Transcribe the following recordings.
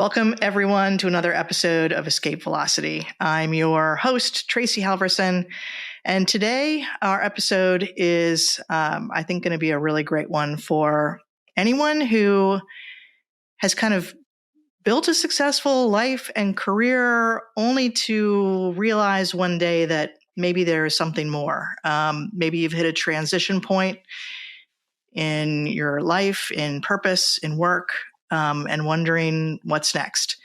Welcome, everyone, to another episode of Escape Velocity. I'm your host, Tracey Halverson, and today our episode is, I think, going to be a really great one for anyone who has kind of built a successful life and career only to realize one day that maybe there is something more. Maybe you've hit a transition point in your life, in purpose, in work, and wondering what's next.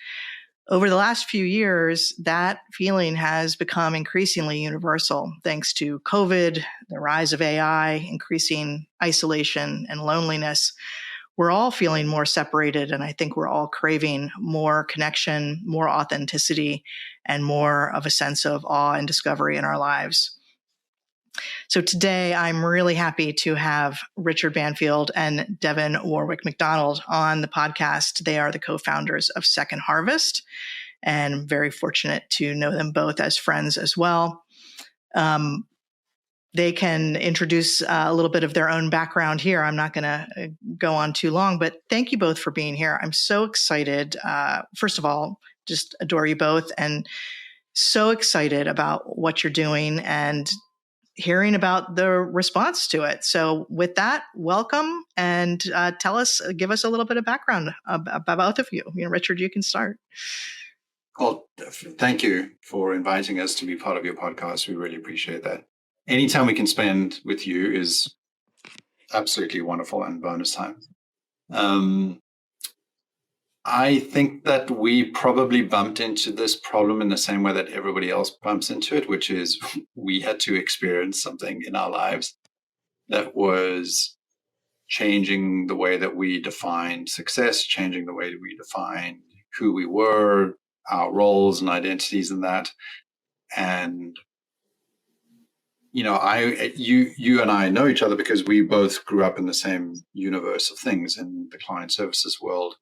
Over the last few years, that feeling has become increasingly universal thanks to COVID, the rise of AI, increasing isolation and loneliness. We're all feeling more separated, and I think we're all craving more connection, more authenticity, and more of a sense of awe and discovery in our lives. So today, I'm really happy to have Richard Banfield and Devon Warwick-McDonald on the podcast. They are the co-founders of Second Harvest, and very fortunate to know them both as friends as well. They can introduce a little bit of their own background here. I'm not going to go on too long, but thank you both for being here. I'm so excited. First of all, just adore you both and so excited about what you're doing and hearing about the response to it. So with that, welcome and give us a little bit of background about both of you. Richard, you can start. Well, thank you for inviting us to be part of your podcast. We really appreciate that. Anytime we can spend with you is absolutely wonderful and bonus time. I think that we probably bumped into this problem in the same way that everybody else bumps into it, which is we had to experience something in our lives that was changing the way that we defined success, changing the way that we defined who we were, our roles and identities in that. And, you and I know each other because we both grew up in the same universe of things in the client services world,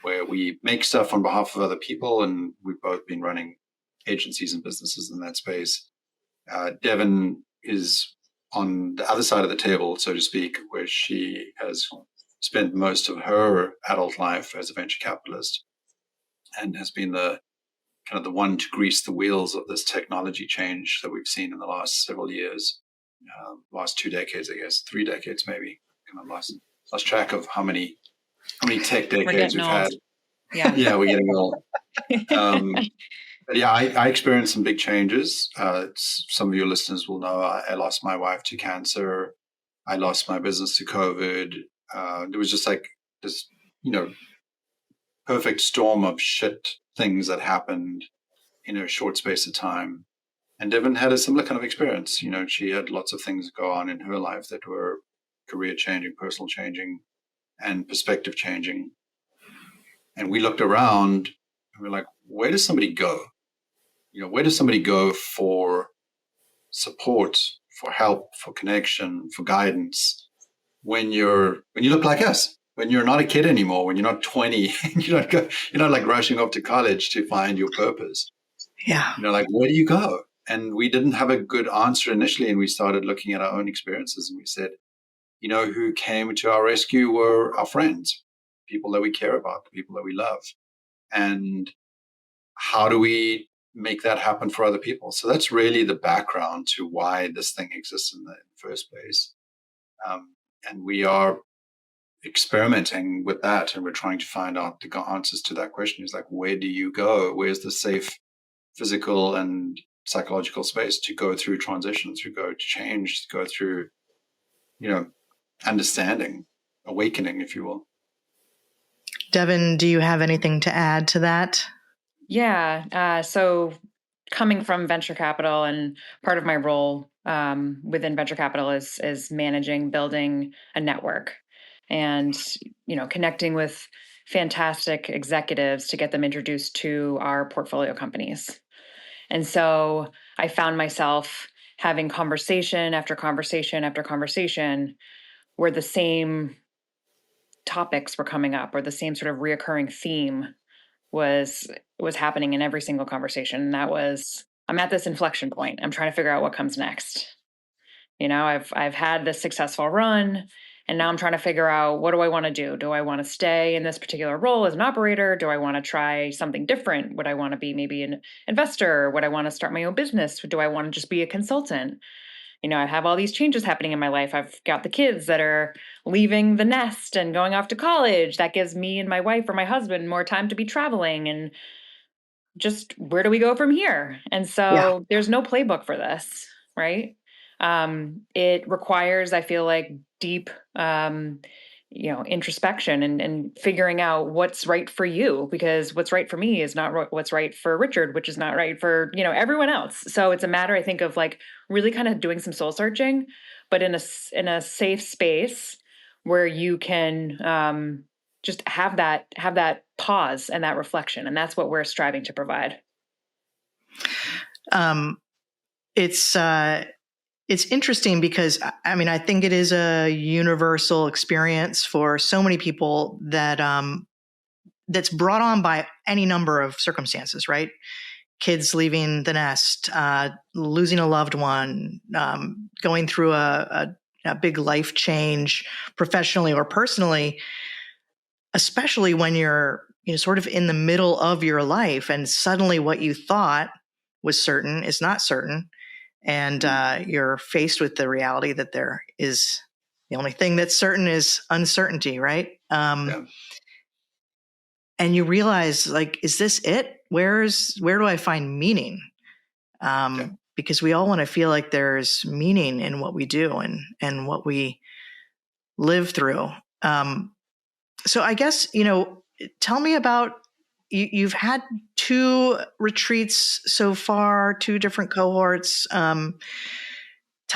where we make stuff on behalf of other people, and we've both been running agencies and businesses in that space. Devon is on the other side of the table, so to speak, where she has spent most of her adult life as a venture capitalist and has been the one to grease the wheels of this technology change that we've seen in the last several years, last 2 decades, I guess, 3 decades maybe. Kind of lost track of how many tech decades we've had. Yeah, we're getting old. But yeah, I experienced some big changes. Some of your listeners will know I lost my wife to cancer. I lost my business to COVID. It was just like this, perfect storm of shit things that happened in a short space of time. And Devon had a similar kind of experience. She had lots of things go on in her life that were career changing, personal changing, and perspective changing. And we looked around and we're like, where does somebody go? Where does somebody go for support, for help, for connection, for guidance when you look like us, when you're not a kid anymore, when you're not 20, and you're not like rushing off to college to find your purpose. Yeah. Where do you go? And we didn't have a good answer initially. And we started looking at our own experiences and we said, who came to our rescue were our friends, people that we care about, the people that we love. And how do we make that happen for other people? So that's really the background to why this thing exists in the first place. And we are experimenting with that, and we're trying to find out the answers to that question. Is like, where do you go? Where's the safe physical and psychological space to go through transition, to go to change, to go through, understanding, awakening, if you will. Devon, do you have anything to add to that? Yeah. So coming from venture capital, and part of my role within venture capital is managing, building a network and, connecting with fantastic executives to get them introduced to our portfolio companies. And so I found myself having conversation after conversation after conversation where the same topics were coming up, or the same sort of reoccurring theme was happening in every single conversation. And that was, I'm at this inflection point. I'm trying to figure out what comes next. I've had this successful run, And now I'm trying to figure out, what do I want to do? Do I want to stay in this particular role as an operator? Do I want to try something different? Would I want to be maybe an investor? Would I want to start my own business? Do I want to just be a consultant? I have all these changes happening in my life. I've got the kids that are leaving the nest and going off to college. That gives me and my wife or my husband more time to be traveling. And just, where do we go from here? And Yeah. so there's no playbook for this, right? It requires, I feel like, deep, introspection and figuring out what's right for you, because what's right for me is not what's right for Richard, which is not right for, everyone else. So it's a matter, I think, of like really kind of doing some soul searching, but in a safe space where you can, just have that pause and that reflection. And that's what we're striving to provide. It's interesting because, I mean, I think it is a universal experience for so many people that that's brought on by any number of circumstances, right? Kids leaving the nest, losing a loved one, going through a big life change professionally or personally, especially when you're sort of in the middle of your life and suddenly what you thought was certain is not certain. And you're faced with the reality that there is the only thing that's certain is uncertainty, right? Yeah. And you realize, like, is this it? Where do I find meaning? Because we all want to feel like there's meaning in what we do and what we live through. So I guess, tell me about, you've had 2 retreats so far, 2 different cohorts. Tell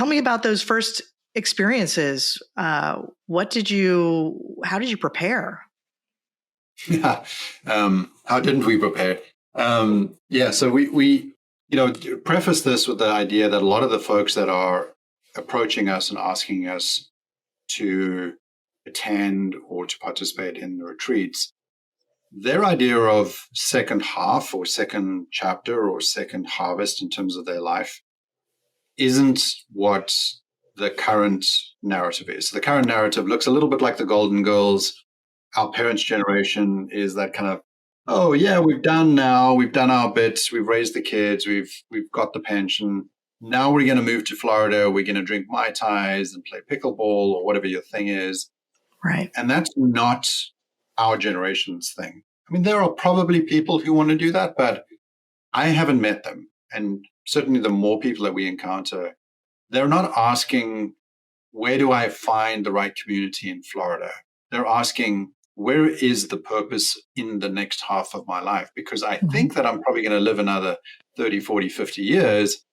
me about those first experiences. How did you prepare? Yeah. How didn't we prepare? So we preface this with the idea that a lot of the folks that are approaching us and asking us to attend or to participate in the retreats, their idea of second half or second chapter or second harvest in terms of their life isn't what the current narrative is. The current narrative looks a little bit like the Golden Girls. Our parents' generation is that kind of, oh yeah, we've done our bits, we've raised the kids, we've got the pension. Now we're going to move to Florida. We're going to drink Mai Tais and play pickleball or whatever your thing is. Right. And that's not our generation's thing. I mean, there are probably people who want to do that, but I haven't met them. And certainly the more people that we encounter, they're not asking, where do I find the right community in Florida? They're asking, where is the purpose in the next half of my life? Because I think that I'm probably going to live another 30, 40, 50 years.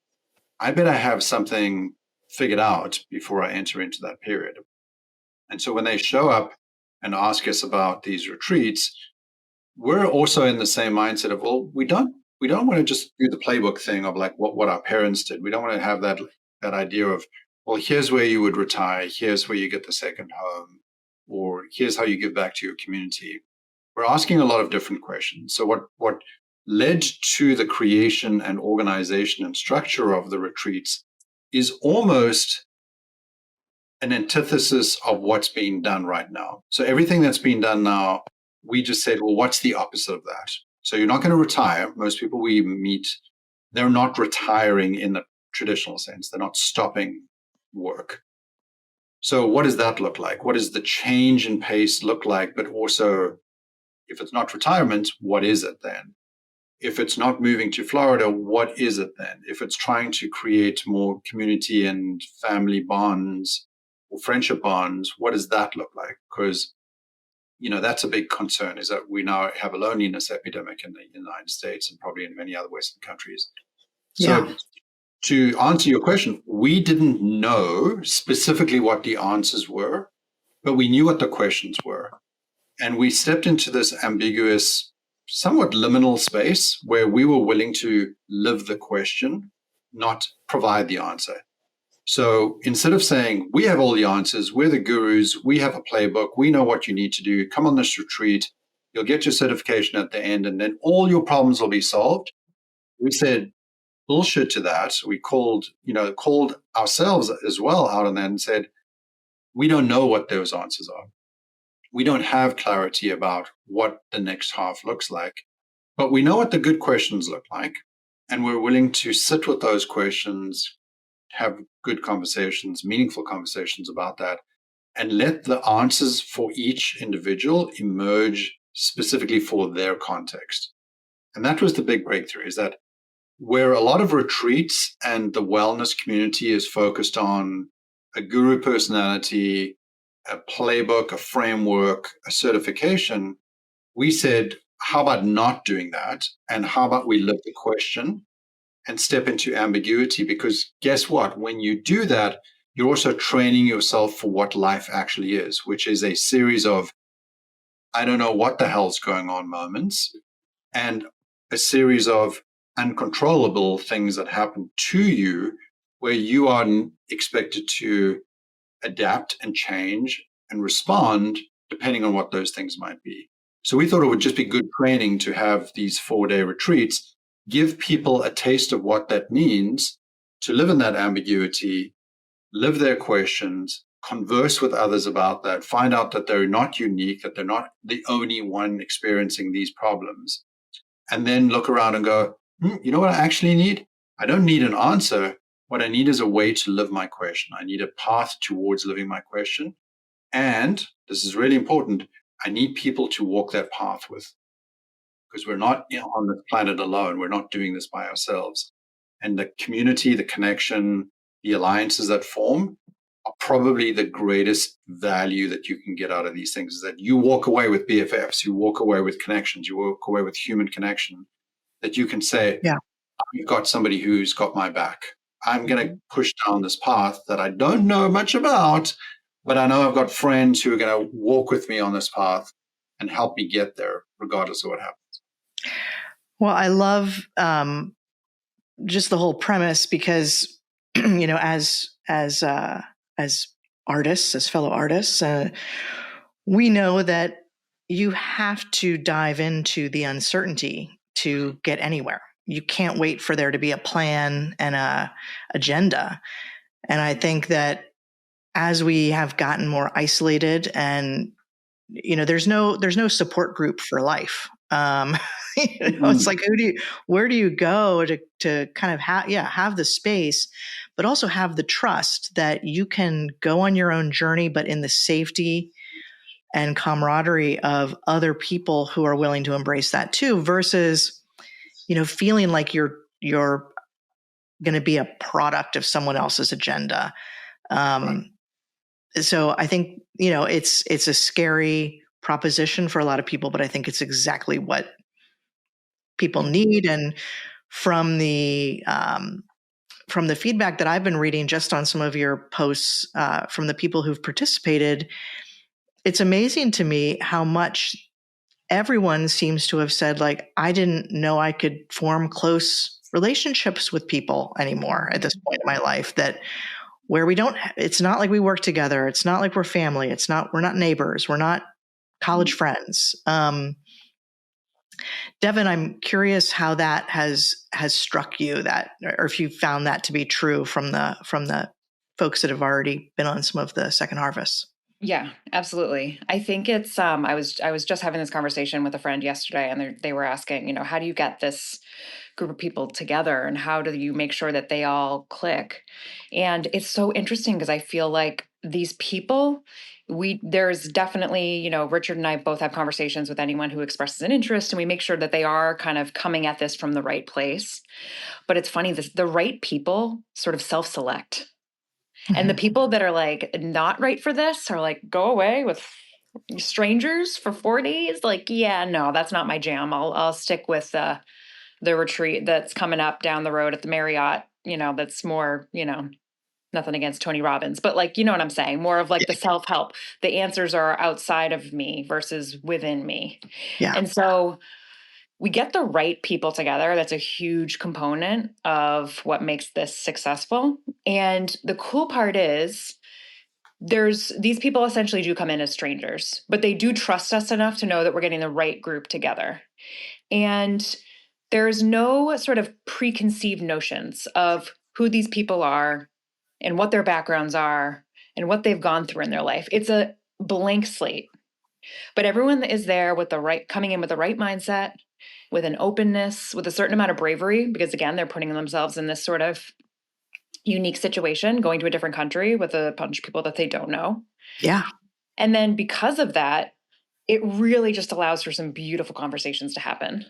I better have something figured out before I enter into that period. And so when they show up and ask us about these retreats, we're also in the same mindset of, well, we don't want to just do the playbook thing of like what our parents did. We don't want to have that idea of, well, here's where you would retire, here's where you get the second home, or here's how you give back to your community. We're asking a lot of different questions. So what led to the creation and organization and structure of the retreats is almost an antithesis of what's being done right now. So everything that's being done now, we just said, well, what's the opposite of that? So you're not going to retire. Most people we meet, they're not retiring in the traditional sense. They're not stopping work. So what does that look like? What does the change in pace look like? But also, if it's not retirement, what is it then? If it's not moving to Florida, what is it then? If it's trying to create more community and family bonds or friendship bonds, what does that look like? Because that's a big concern, is that we now have a loneliness epidemic in the United States and probably in many other Western countries. So to answer your question, we didn't know specifically what the answers were, but we knew what the questions were. And we stepped into this ambiguous, somewhat liminal space where we were willing to live the question, not provide the answer. So instead of saying, we have all the answers, we're the gurus, we have a playbook, we know what you need to do, come on this retreat, you'll get your certification at the end, and then all your problems will be solved. We said bullshit to that. We called ourselves as well out on that and said, we don't know what those answers are. We don't have clarity about what the next half looks like, but we know what the good questions look like. And we're willing to sit with those questions, have good conversations, meaningful conversations about that, and let the answers for each individual emerge specifically for their context. And that was the big breakthrough, is that where a lot of retreats and the wellness community is focused on a guru personality, a playbook, a framework, a certification, we said, how about not doing that? And how about we live the question and step into ambiguity? Because guess what? When you do that, you're also training yourself for what life actually is, which is a series of, I don't know what the hell's going on moments, and a series of uncontrollable things that happen to you where you are expected to adapt and change and respond depending on what those things might be. So we thought it would just be good training to have these 4-day retreats, give people a taste of what that means to live in that ambiguity, live their questions, converse with others about that, find out that they're not unique, that they're not the only one experiencing these problems, and then look around and go, you know what I actually need? I don't need an answer. What I need is a way to live my question. I need a path towards living my question. And this is really important. I need people to walk that path with, because we're not on this planet alone. We're not doing this by ourselves. And the community, the connection, the alliances that form are probably the greatest value that you can get out of these things, is that you walk away with BFFs, you walk away with connections, you walk away with human connection, that you can say, Yeah. I've got somebody who's got my back. I'm going to push down this path that I don't know much about, but I know I've got friends who are going to walk with me on this path and help me get there, regardless of what happens. Well, I love just the whole premise because, as artists, as fellow artists, we know that you have to dive into the uncertainty to get anywhere. You can't wait for there to be a plan and a agenda. And I think that as we have gotten more isolated and there's no support group for life. It's like, where do you go to kind of have the space, but also have the trust that you can go on your own journey, but in the safety and camaraderie of other people who are willing to embrace that too, versus, feeling like you're going to be a product of someone else's agenda. Right. So I think, it's a scary proposition for a lot of people, but I think it's exactly what people need. And from the feedback that I've been reading just on some of your posts from the people who've participated, it's amazing to me how much everyone seems to have said, like, I didn't know I could form close relationships with people anymore at this point in my life, that where it's not like we work together. It's not like we're family. We're not neighbors. We're not college friends. Devon, I'm curious how that has struck you, or if you found that to be true from the folks that have already been on some of the second harvests. Yeah, absolutely. I think it's I was just having this conversation with a friend yesterday, and they were asking, how do you get this group of people together and how do you make sure that they all click? And it's so interesting because I feel like these people, there's definitely, Richard and I both have conversations with anyone who expresses an interest, and we make sure that they are kind of coming at this from the right place. But it's funny, the right people sort of self-select. And the people that are like not right for this are like, go away with strangers for 4 days. Like, yeah, no, that's not my jam. I'll stick with the retreat that's coming up down the road at the Marriott. That's more, nothing against Tony Robbins, but like, you know what I'm saying? More of like the self-help. The answers are outside of me versus within me. Yeah. And so we get the right people together. That's a huge component of what makes this successful. And the cool part is these people essentially do come in as strangers, but they do trust us enough to know that we're getting the right group together. And there's no sort of preconceived notions of who these people are and what their backgrounds are and what they've gone through in their life. It's a blank slate. But everyone is there with coming in with the right mindset, with an openness, with a certain amount of bravery, because again, they're putting themselves in this sort of unique situation, going to a different country with a bunch of people that they don't know. Yeah. And then because of that, it really just allows for some beautiful conversations to happen.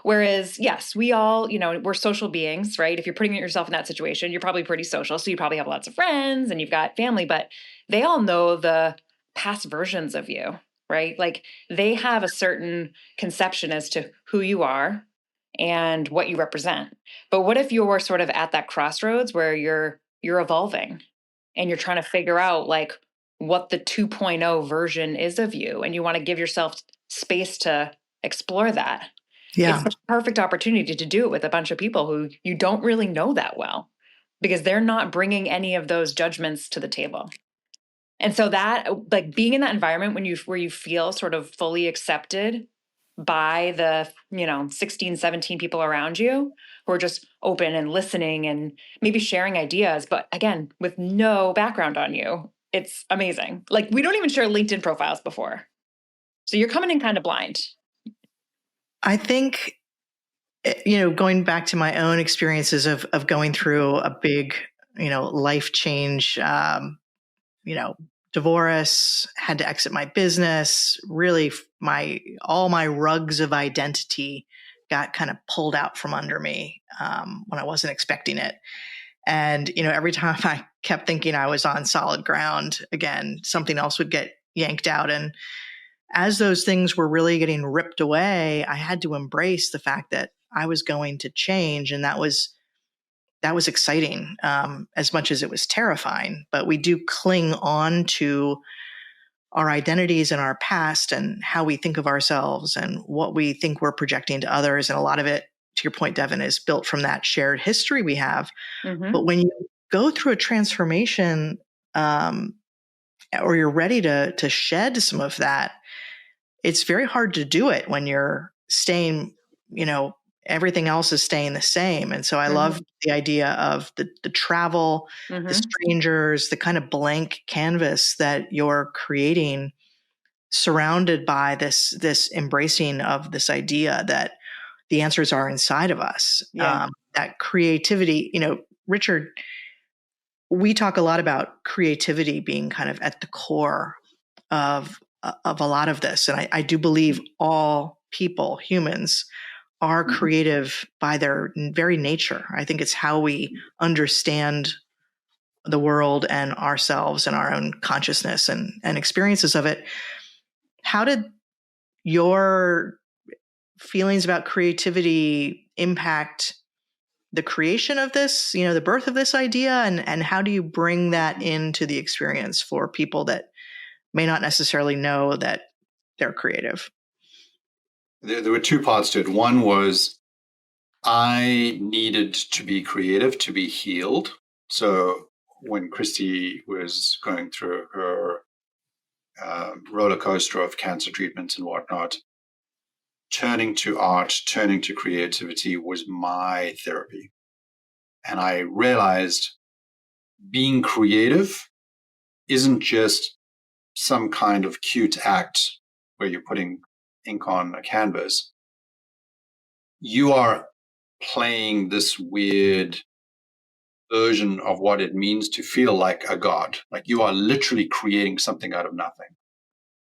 Whereas, yes, we all, we're social beings, right? If you're putting yourself in that situation, you're probably pretty social. So you probably have lots of friends and you've got family, but they all know the past versions of you, right? Like they have a certain conception as to who you are and what you represent. But what if you're sort of at that crossroads where you're evolving and you're trying to figure out like what the 2.0 version is of you, and you want to give yourself space to explore that? Yeah. It's the perfect opportunity to do it with a bunch of people who you don't really know that well, because they're not bringing any of those judgments to the table. And so that, like being in that environment where you feel sort of fully accepted by the 16, 17 people around you who are just open and listening and maybe sharing ideas, but again, with no background on you, it's amazing. Like we don't even share LinkedIn profiles before, so you're coming in kind of blind. I think, going back to my own experiences of going through a big, life change, divorce, had to exit my business, really all my rugs of identity got kind of pulled out from under me when I wasn't expecting it. And, every time I kept thinking I was on solid ground, again, something else would get yanked out. And as those things were really getting ripped away, I had to embrace the fact that I was going to change. And that was exciting, as much as it was terrifying. But we do cling on to our identities and our past and how we think of ourselves and what we think we're projecting to others. And a lot of it, to your point, Devon, is built from that shared history we have. Mm-hmm. But when you go through a transformation, or you're ready to shed some of that, it's very hard to do it when you're staying, everything else is staying the same. And so I love the idea of the travel, the strangers, the kind of blank canvas that you're creating, surrounded by this embracing of this idea that the answers are inside of us. Yeah. That creativity, Richard, we talk a lot about creativity being kind of at the core of a lot of this. And I do believe all people, humans, are creative by their very nature. I think it's how we understand the world and ourselves and our own consciousness and experiences of it. How did your feelings about creativity impact the creation of this, the birth of this idea? And how do you bring that into the experience for people that may not necessarily know that they're creative? There were two parts to it. One was I needed to be creative to be healed. So when Christy was going through her roller coaster of cancer treatments and whatnot, turning to art, turning to creativity was my therapy. And I realized being creative isn't just some kind of cute act where you're putting ink on a canvas. You are playing this weird version of what it means to feel like a god. Like you are literally creating something out of nothing.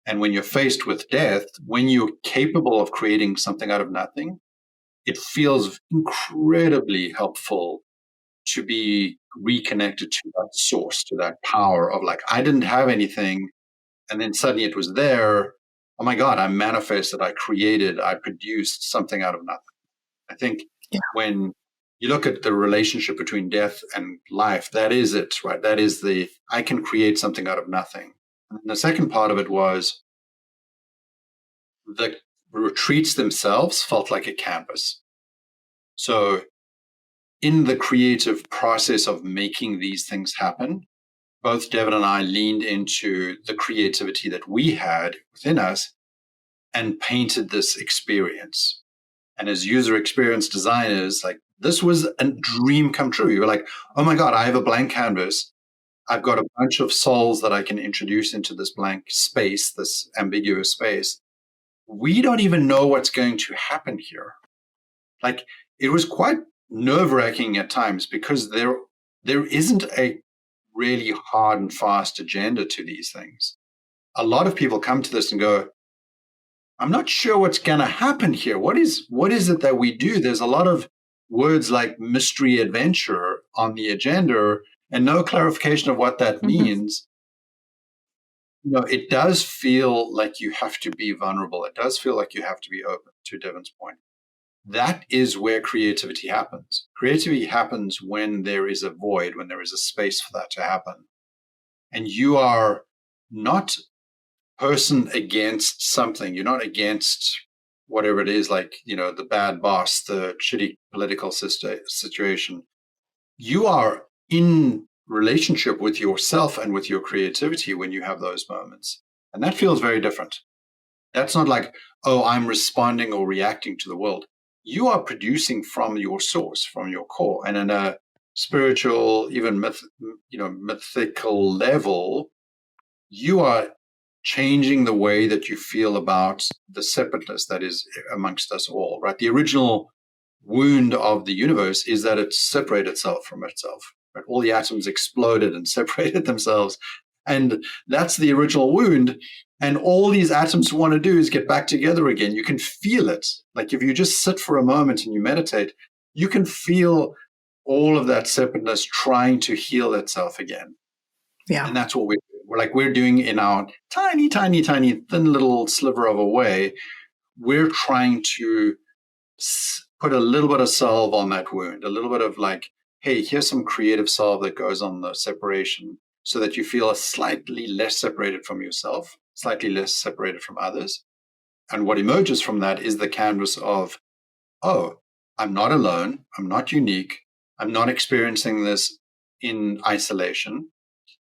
And when you're faced with death, when you're capable of creating something out of nothing, it feels incredibly helpful to be reconnected to that source, to that power of like, I didn't have anything, and then suddenly it was there. Oh my God, I manifested, I created, I produced something out of nothing. I think when you look at the relationship between death and life, that is it, right? That is I can create something out of nothing. And the second part of it was the retreats themselves felt like a canvas. So in the creative process of making these things happen, both Devon and I leaned into the creativity that we had within us and painted this experience. And as user experience designers, like this was a dream come true. You were like, oh my God, I have a blank canvas. I've got a bunch of souls that I can introduce into this blank space, this ambiguous space. We don't even know what's going to happen here. Like, it was quite nerve-wracking at times because there isn't a really hard and fast agenda to these things. A lot of people come to this and go, I'm not sure what's going to happen here. What is it that we do? There's a lot of words like mystery adventure on the agenda and no clarification of what that means. It does feel like you have to be vulnerable. It does feel like you have to be open, to Devon's point. That is where creativity happens. Creativity happens when there is a void, when there is a space for that to happen. And you are not person against something. You're not against whatever it is, like, the bad boss, the shitty political situation. You are in relationship with yourself and with your creativity when you have those moments. And that feels very different. That's not like, oh, I'm responding or reacting to the world. You are producing from your source, from your core. And in a spiritual, even mythical level, you are changing the way that you feel about the separateness that is amongst us all, right? The original wound of the universe is that it separated itself from itself, right? All the atoms exploded and separated themselves. And that's the original wound. And all these atoms want to do is get back together again. You can feel it. Like, if you just sit for a moment and you meditate, you can feel all of that separateness trying to heal itself again. Yeah. And that's what we're doing in our tiny, tiny, tiny, thin little sliver of a way. We're trying to put a little bit of salve on that wound, a little bit of like, hey, here's some creative salve that goes on the separation so that you feel slightly less separated from yourself, slightly less separated from others. And what emerges from that is the canvas of, oh, I'm not alone. I'm not unique. I'm not experiencing this in isolation.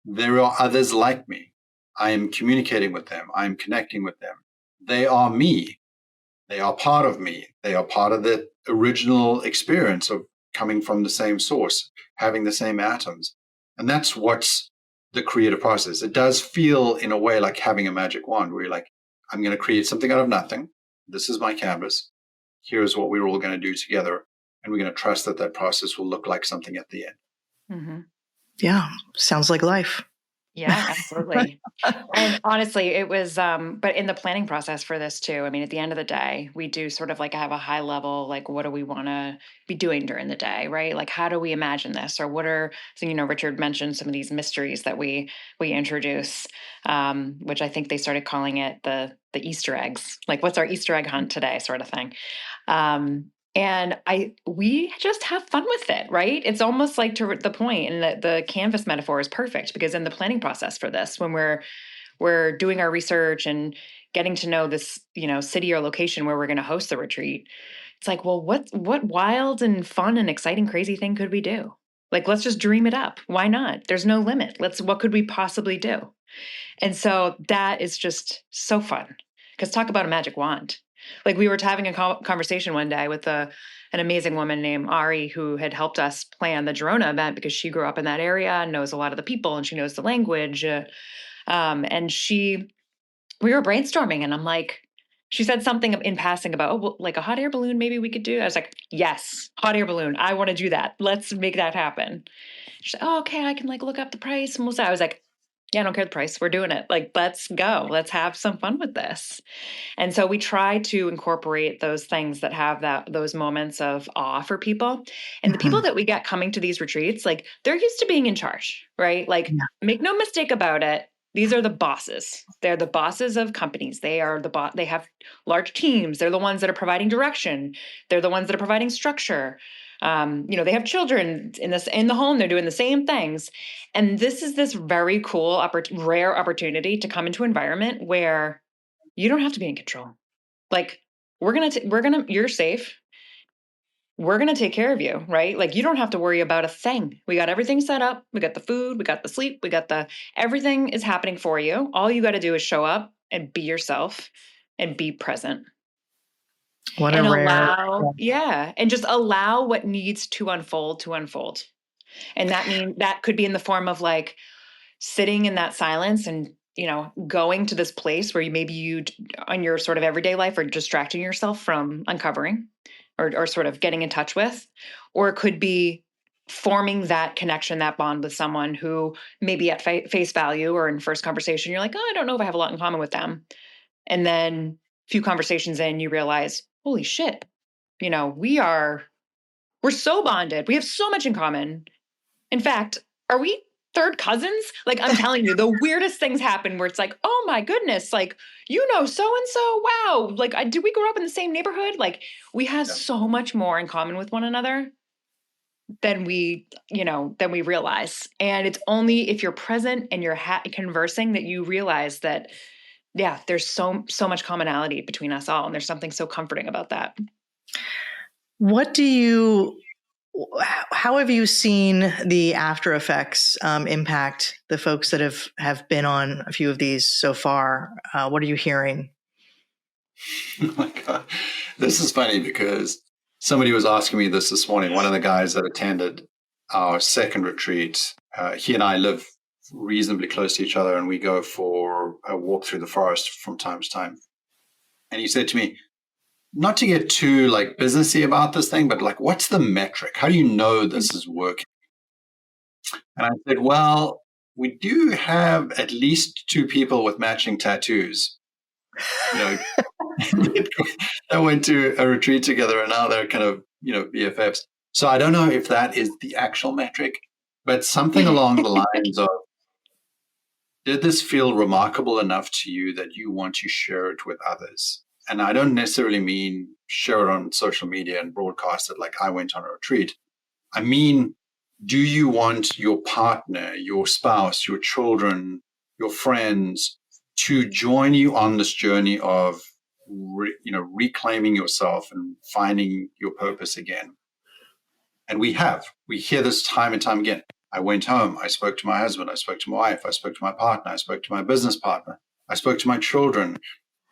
There are others like me. I am communicating with them. I am connecting with them. They are me. They are part of me. They are part of the original experience of coming from the same source, having the same atoms. And that's what's the creative process. It does feel in a way like having a magic wand where you're like, I'm going to create something out of nothing. This is my canvas. Here's what we're all going to do together. And we're going to trust that that process will look like something at the end. Mm-hmm. Yeah. Sounds like life. Yeah, absolutely. And honestly, it was, but in the planning process for this too, I mean, at the end of the day, we do sort of like have a high level, like, what do we want to be doing during the day, right? Like, how do we imagine this? Or what are, so, Richard mentioned some of these mysteries that we introduce, which I think they started calling it the Easter eggs, like, what's our Easter egg hunt today, sort of thing. And we just have fun with it, right? It's almost like, to the point, and the canvas metaphor is perfect, because in the planning process for this, when we're doing our research and getting to know this, city or location where we're going to host the retreat, it's like, well, what wild and fun and exciting, crazy thing could we do? Like, let's just dream it up. Why not? There's no limit. What could we possibly do? And so that is just so fun, because talk about a magic wand. Like, we were having a conversation one day with an amazing woman named Ari, who had helped us plan the Girona event because she grew up in that area and knows a lot of the people and she knows the language. And we were brainstorming, and I'm like, she said something in passing about, oh, well, like a hot air balloon, maybe we could do. I was like, yes, hot air balloon. I want to do that. Let's make that happen. She said, oh, okay, I can look up the price. And we'll say, I was like, yeah, I don't care the price. We're doing it. Like, let's go. Let's have some fun with this. And so we try to incorporate those things that have those moments of awe for people. And the people that we get coming to these retreats, like, they're used to being in charge, right? Like, make no mistake about it. These are the bosses. They're the bosses of companies. They are they have large teams. They're the ones that are providing direction. They're the ones that are providing structure. They have children in the home. They're doing the same things. And this is this very cool, rare opportunity to come into an environment where you don't have to be in control. Like, you're safe. We're going to take care of you, right? Like, you don't have to worry about a thing. We got everything set up. We got the food, we got the sleep, everything is happening for you. All you got to do is show up and be yourself and be present. What and a rare. and just allow what needs to unfold. And that could be in the form of, like, sitting in that silence and, going to this place where you on your sort of everyday life are distracting yourself from uncovering or sort of getting in touch with, or it could be forming that connection, that bond with someone who maybe at face value or in first conversation, you're like, oh, I don't know if I have a lot in common with them. And then a few conversations in, you realize, holy shit, we're so bonded. We have so much in common. In fact, are we third cousins? Like, I'm telling you, the weirdest things happen where it's like, oh my goodness, like, so-and-so, wow. Like, did we grow up in the same neighborhood? Like, we have so much more in common with one another than we realize. And it's only if you're present and you're conversing that you realize that, yeah, there's so much commonality between us all. And there's something so comforting about that. How have you seen the after effects impact the folks that have been on a few of these so far? What are you hearing? Oh my God. This is funny because somebody was asking me this morning. One of the guys that attended our second retreat, he and I live reasonably close to each other, and we go for a walk through the forest from time to time. And he said to me, not to get too like businessy about this thing, but like, what's the metric? How do you know this is working? And I said, well, we do have at least 2 people with matching tattoos, that went to a retreat together, and now they're kind of, BFFs. So I don't know if that is the actual metric, but something along the lines of, did this feel remarkable enough to you that you want to share it with others? And I don't necessarily mean share it on social media and broadcast it like I went on a retreat. I mean, do you want your partner, your spouse, your children, your friends to join you on this journey of reclaiming yourself and finding your purpose again? And we hear this time and time again. I went home, I spoke to my husband, I spoke to my wife, I spoke to my partner, I spoke to my business partner, I spoke to my children.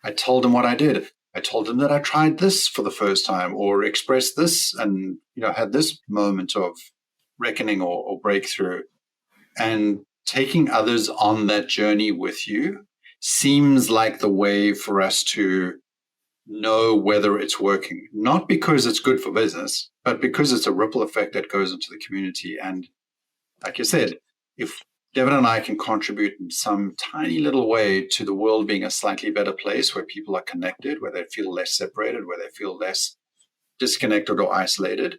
I told them what I did. I told them that I tried this for the first time, or expressed this and, had this moment of reckoning or breakthrough. And taking others on that journey with you seems like the way for us to know whether it's working, not because it's good for business, but because it's a ripple effect that goes into the community. And like you said, if Devon and I can contribute in some tiny little way to the world being a slightly better place where people are connected, where they feel less separated, where they feel less disconnected or isolated,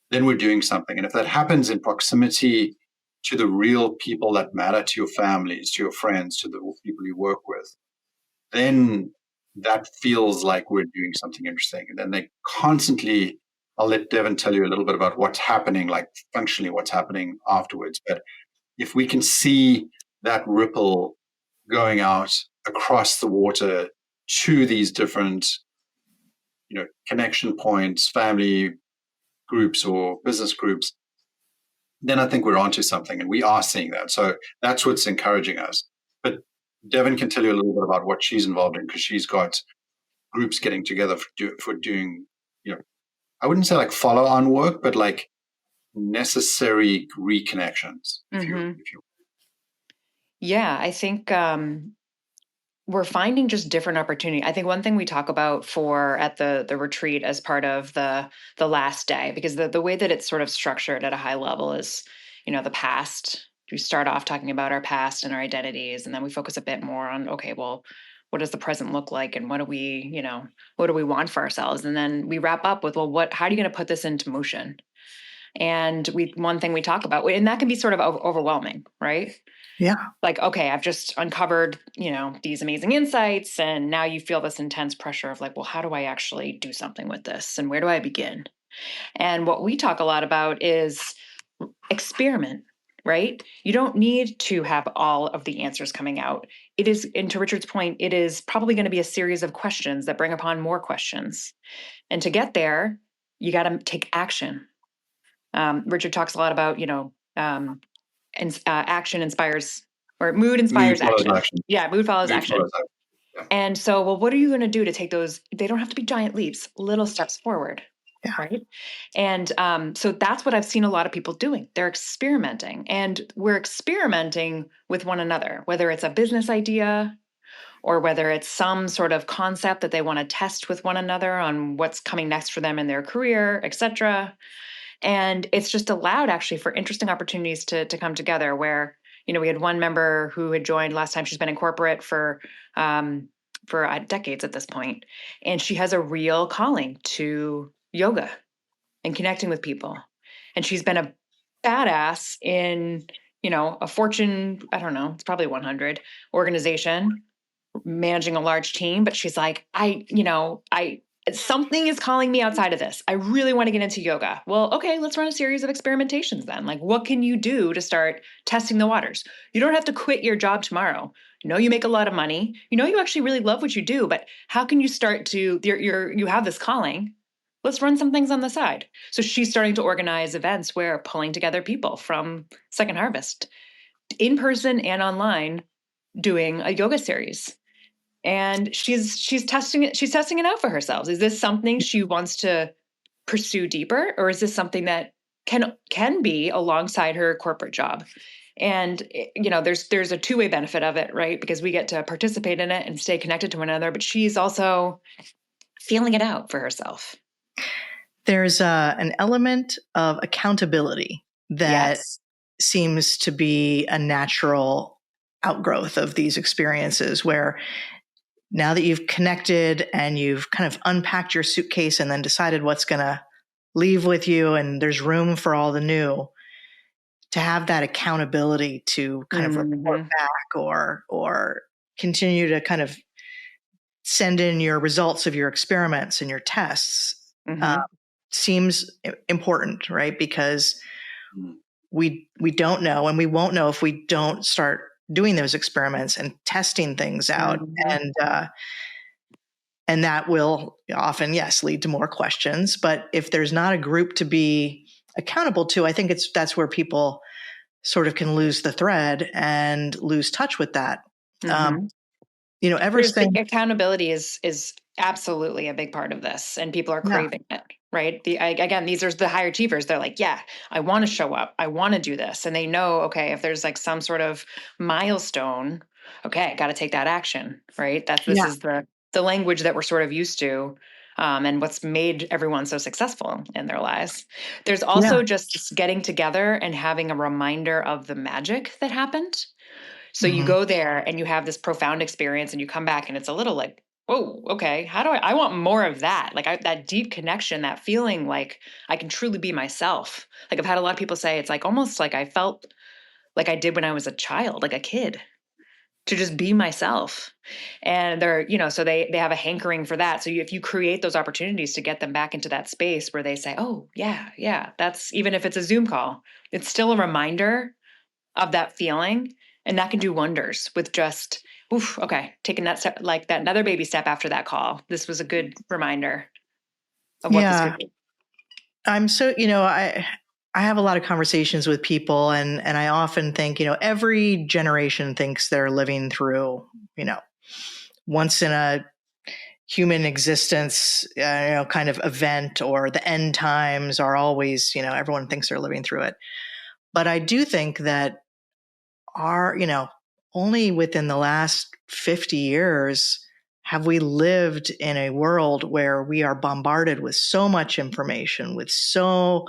then we're doing something. And if that happens in proximity to the real people that matter to your families, to your friends, to the people you work with, then that feels like we're doing something interesting. And then they constantly, I'll let Devon tell you a little bit about what's happening, like functionally what's happening afterwards. But if we can see that ripple going out across the water to these different, connection points, family groups or business groups, then I think we're onto something, and we are seeing that. So that's what's encouraging us. But Devon can tell you a little bit about what she's involved in, because she's got groups getting together for doing, I wouldn't say like follow-on work, but like necessary reconnections. If you Yeah, I think we're finding just different opportunity. I think one thing we talk about at the retreat as part of the last day, because the way that it's sort of structured at a high level is, the past. We start off talking about our past and our identities, and then we focus a bit more on, okay, well, what does the present look like, and what do we want for ourselves? And then we wrap up with, well, how are you going to put this into motion? And one thing we talk about, and that can be sort of overwhelming, right? Yeah. Like, okay, I've just uncovered, these amazing insights. And now you feel this intense pressure of like, well, how do I actually do something with this? And where do I begin? And what we talk a lot about is experiment, right? You don't need to have all of the answers coming out. It is, and to Richard's point, it is probably going to be a series of questions that bring upon more questions. And to get there, you got to take action. Richard talks a lot about, action inspires, or mood inspires action. Yeah, mood follows action. Yeah. And so, well, what are you going to do to take those? They don't have to be giant leaps, little steps forward. Yeah. Right. And so that's what I've seen a lot of people doing. They're experimenting, and we're experimenting with one another, whether it's a business idea or whether it's some sort of concept that they want to test with one another on what's coming next for them in their career, etc. And it's just allowed actually for interesting opportunities to come together where, we had one member who had joined last time. She's been in corporate for decades at this point, and she has a real calling to yoga and connecting with people. And she's been a badass in, a Fortune, I don't know, it's probably 100 organization, managing a large team, but she's like, something is calling me outside of this. I really want to get into yoga. Well, okay, let's run a series of experimentations then. Like, what can you do to start testing the waters? You don't have to quit your job tomorrow. You make a lot of money. You actually really love what you do, but how can you start to, you have this calling. Let's run some things on the side. So she's starting to organize events where pulling together people from Second Harvest in person and online doing a yoga series. And she's testing it out for herself. Is this something she wants to pursue deeper, or is this something that can be alongside her corporate job? And there's a two-way benefit of it, right? Because we get to participate in it and stay connected to one another, but she's also feeling it out for herself. There's an element of accountability that seems to be a natural outgrowth of these experiences, where now that you've connected and you've kind of unpacked your suitcase and then decided what's going to leave with you, and there's room for all the new, to have that accountability to kind of report back or continue to kind of send in your results of your experiments and your tests seems important, right? Because we don't know, and we won't know if we don't start doing those experiments and testing things out. And that will often, yes, lead to more questions. But if there's not a group to be accountable to, I think that's where people sort of can lose the thread and lose touch with that. Accountability is absolutely a big part of this, and people are craving it, right? Again, these are the higher achievers. They're like, yeah, I want to show up. I want to do this. And they know, okay, if there's like some sort of milestone, okay, I got to take that action, right? This is the language that we're sort of used to, and what's made everyone so successful in their lives. There's also just getting together and having a reminder of the magic that happened. So you go there and you have this profound experience, and you come back and it's a little like, oh, okay, how do I want more of that? Like that deep connection, that feeling like I can truly be myself. Like I've had a lot of people say it's like almost like I felt like I did when I was a child, like a kid, to just be myself. And they're, so they have a hankering for that. So if you create those opportunities to get them back into that space where they say, oh yeah, that's, even if it's a Zoom call, it's still a reminder of that feeling. And that can do wonders with just, taking that step, like that another baby step after that call. This was a good reminder of what this could be. I'm so, I have a lot of conversations with people, and I often think, every generation thinks they're living through, once in a human existence, kind of event, or the end times are always, everyone thinks they're living through it. But I do think that only within the last 50 years have we lived in a world where we are bombarded with so much information, with so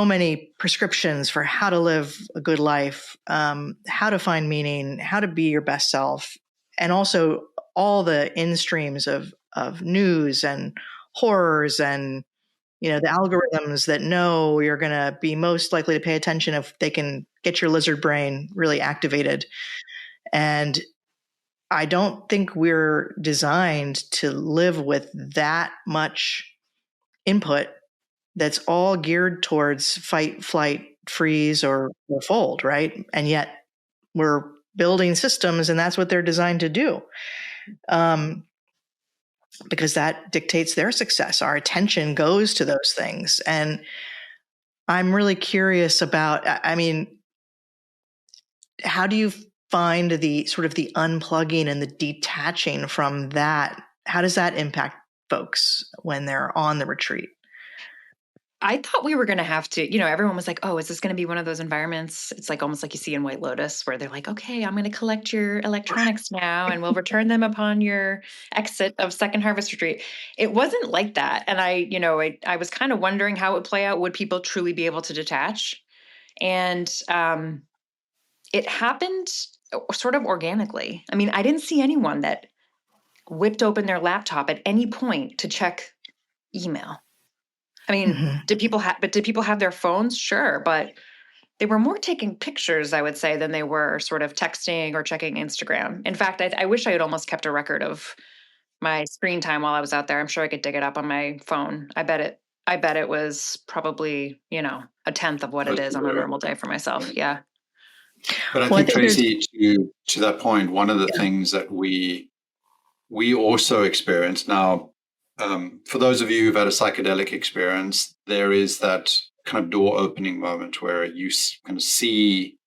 many prescriptions for how to live a good life, how to find meaning, how to be your best self, and also all the in-streams of news and horrors and the algorithms that know you're going to be most likely to pay attention if they can get your lizard brain really activated. And I don't think we're designed to live with that much input that's all geared towards fight, flight, freeze, or fold, right? And yet we're building systems, and that's what they're designed to do. Because that dictates their success. Our attention goes to those things. And I'm really curious about, how do you find the sort of the unplugging and the detaching from that? How does that impact folks when they're on the retreat? I thought we were going to have to, everyone was like, oh, is this going to be one of those environments? It's like almost like you see in White Lotus where they're like, okay, I'm going to collect your electronics now and we'll return them upon your exit of Second Harvest Retreat. It wasn't like that. And I was kind of wondering how it would play out. Would people truly be able to detach? And it happened sort of organically. I mean, I didn't see anyone that whipped open their laptop at any point to check email. I mean, did people have their phones? Sure, but they were more taking pictures, I would say, than they were sort of texting or checking Instagram. In fact, I wish I had almost kept a record of my screen time while I was out there. I'm sure I could dig it up on my phone. I bet it was probably, a tenth of what it is on a normal day for myself. Yeah. But I think, Tracey, to that point, one of the things that we also experienced now, for those of you who've had a psychedelic experience, there is that kind of door opening moment where you kind of see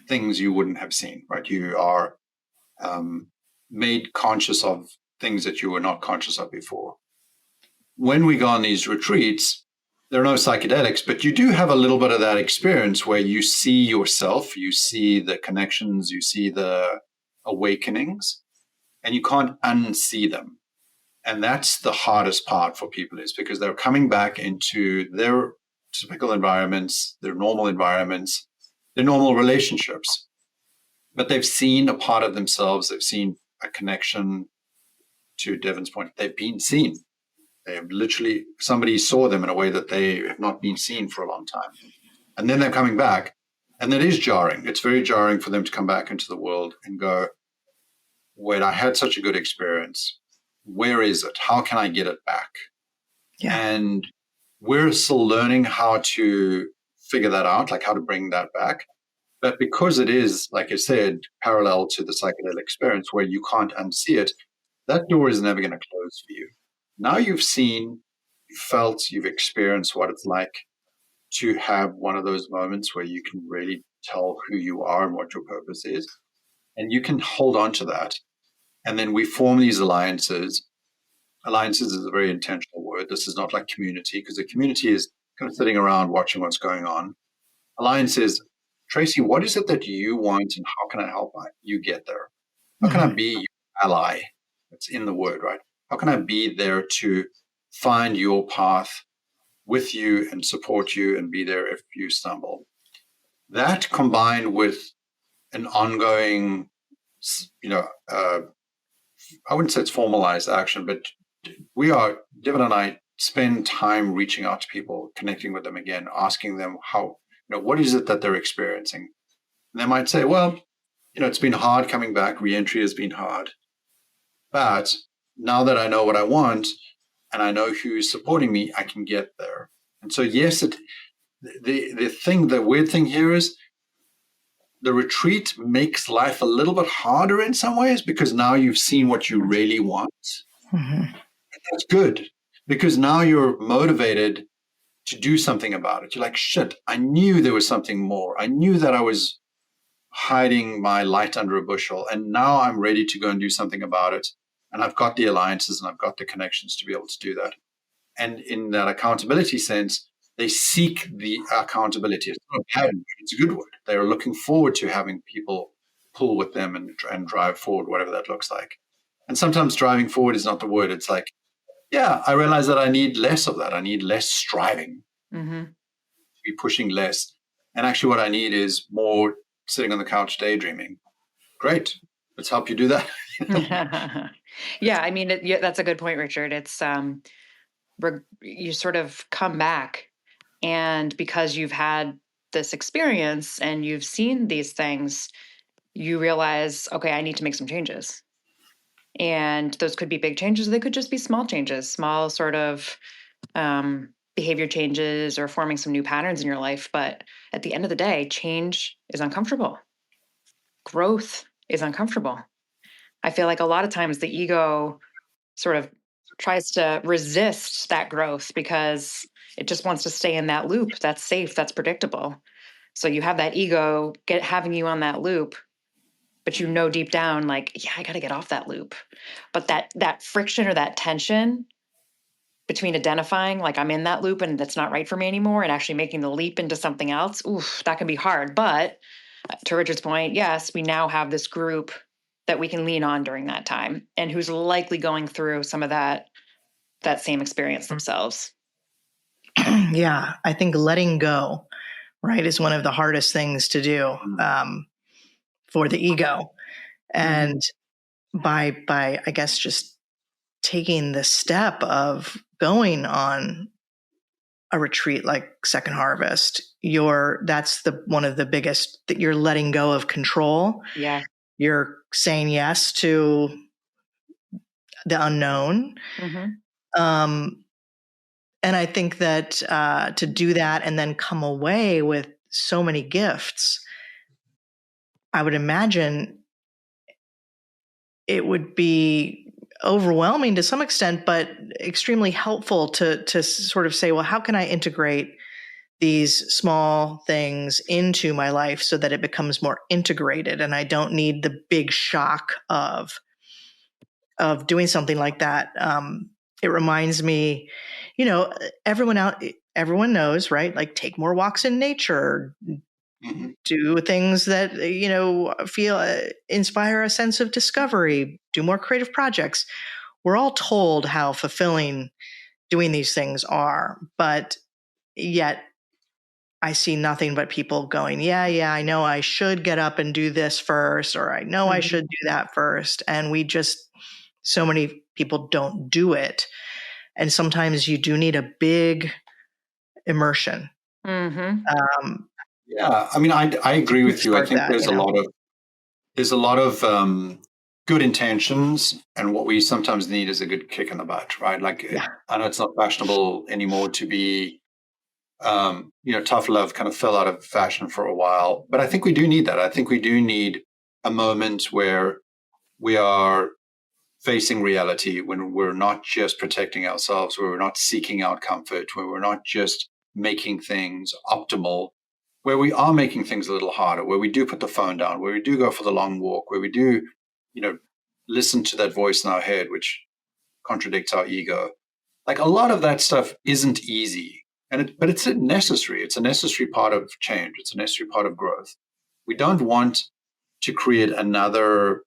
things you wouldn't have seen, right? You are made conscious of things that you were not conscious of before. When we go on these retreats, there are no psychedelics, but you do have a little bit of that experience where you see yourself, you see the connections, you see the awakenings, and you can't unsee them. And that's the hardest part for people, is because they're coming back into their typical environments, their normal environments, their normal relationships. But they've seen a part of themselves. They've seen a connection. To Devon's point, they've been seen. They have literally, somebody saw them in a way that they have not been seen for a long time. And then they're coming back. And that is jarring. It's very jarring for them to come back into the world and go, wait, I had such a good experience. Where is it? How can I get it back? Yeah. And we're still learning how to figure that out, like how to bring that back. But because it is, like I said, parallel to the psychedelic experience where you can't unsee it, that door is never going to close for you. Now you've seen, you've felt, you've experienced what it's like to have one of those moments where you can really tell who you are and what your purpose is. And you can hold on to that. And then we form these alliances. Alliances is a very intentional word. This is not like community, because the community is kind of sitting around watching what's going on. Alliance is, Tracey, what is it that you want and how can I help you get there? How can I be your ally? It's in the word, right? How can I be there to find your path with you and support you and be there if you stumble? That combined with an ongoing, I wouldn't say it's formalized action, but Devon and I spend time reaching out to people, connecting with them again, asking them how, what is it that they're experiencing? And they might say, well, it's been hard coming back. Reentry has been hard. But now that I know what I want and I know who's supporting me, I can get there. And so, yes, the weird thing here is the retreat makes life a little bit harder in some ways because now you've seen what you really want. And that's good because now you're motivated to do something about it. You're like, shit, I knew there was something more. I knew that I was hiding my light under a bushel. And now I'm ready to go and do something about it. And I've got the alliances and I've got the connections to be able to do that. And in that accountability sense, they seek the accountability. It's not a bad word, it's a good word. They're looking forward to having people pull with them and drive forward, whatever that looks like. And sometimes driving forward is not the word. It's like, yeah, I realize that I need less of that. I need less striving, to be pushing less. And actually what I need is more sitting on the couch daydreaming. Great. Let's help you do that. Yeah, I mean, that's a good point, Richard. It's you sort of come back, and because you've had this experience and you've seen these things, you realize, okay, I need to make some changes. And those could be big changes. They could just be small changes, small sort of behavior changes or forming some new patterns in your life. But at the end of the day, change is uncomfortable. Growth is uncomfortable. I feel like a lot of times the ego sort of tries to resist that growth because it just wants to stay in that loop. That's safe. That's predictable. So you have that ego having you on that loop. but you know deep down, like, yeah, I got to get off that loop. But that friction or that tension between identifying like I'm in that loop and that's not right for me anymore, and actually making the leap into something else, oof, that can be hard. But to Richard's point, yes, we now have this group that we can lean on during that time, and who's likely going through some of that same experience themselves. Yeah, I think letting go, right, is one of the hardest things to do for the ego. And by I guess just taking the step of going on a retreat like Second Harvest, that's one of the biggest, that you're letting go of control. Yeah. You're saying yes to the unknown. And I think that to do that and then come away with so many gifts, I would imagine it would be overwhelming to some extent, but extremely helpful to sort of say, well, how can I integrate these small things into my life so that it becomes more integrated, and I don't need the big shock of doing something like that. It reminds me, everyone knows, right? Like, take more walks in nature, do things that, inspire a sense of discovery, do more creative projects. We're all told how fulfilling doing these things are, but yet I see nothing but people going, yeah, I know I should get up and do this first, or I know I should do that first. And so many people don't do it. And sometimes you do need a big immersion. Yeah, I mean, I agree with you. I think there's a lot of good intentions, and what we sometimes need is a good kick in the butt, right? Like, I know it's not fashionable anymore to be, tough love kind of fell out of fashion for a while, but I think we do need that. I think we do need a moment where we are facing reality, when we're not just protecting ourselves, where we're not seeking out comfort, where we're not just making things optimal, where we are making things a little harder, where we do put the phone down, where we do go for the long walk, where we do, listen to that voice in our head, which contradicts our ego. Like, a lot of that stuff isn't easy, but it's necessary. It's a necessary part of change. It's a necessary part of growth. We don't want to create another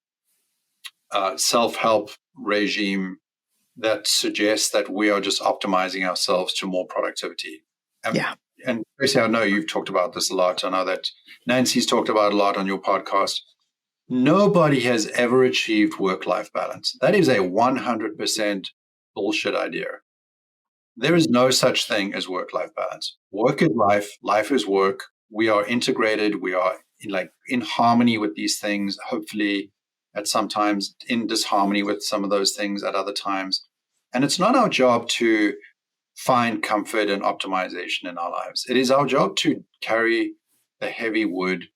self-help regime that suggests that we are just optimizing ourselves to more productivity. And Tracey, I know you've talked about this a lot. I know that Nancy's talked about it a lot on your podcast. Nobody has ever achieved work-life balance. That is a 100% bullshit idea. There is no such thing as work-life balance. Work is life. Life is work. We are integrated. We are in harmony with these things, hopefully at some times in disharmony with some of those things at other times. And it's not our job to find comfort and optimization in our lives. It is our job to carry the heavy wood,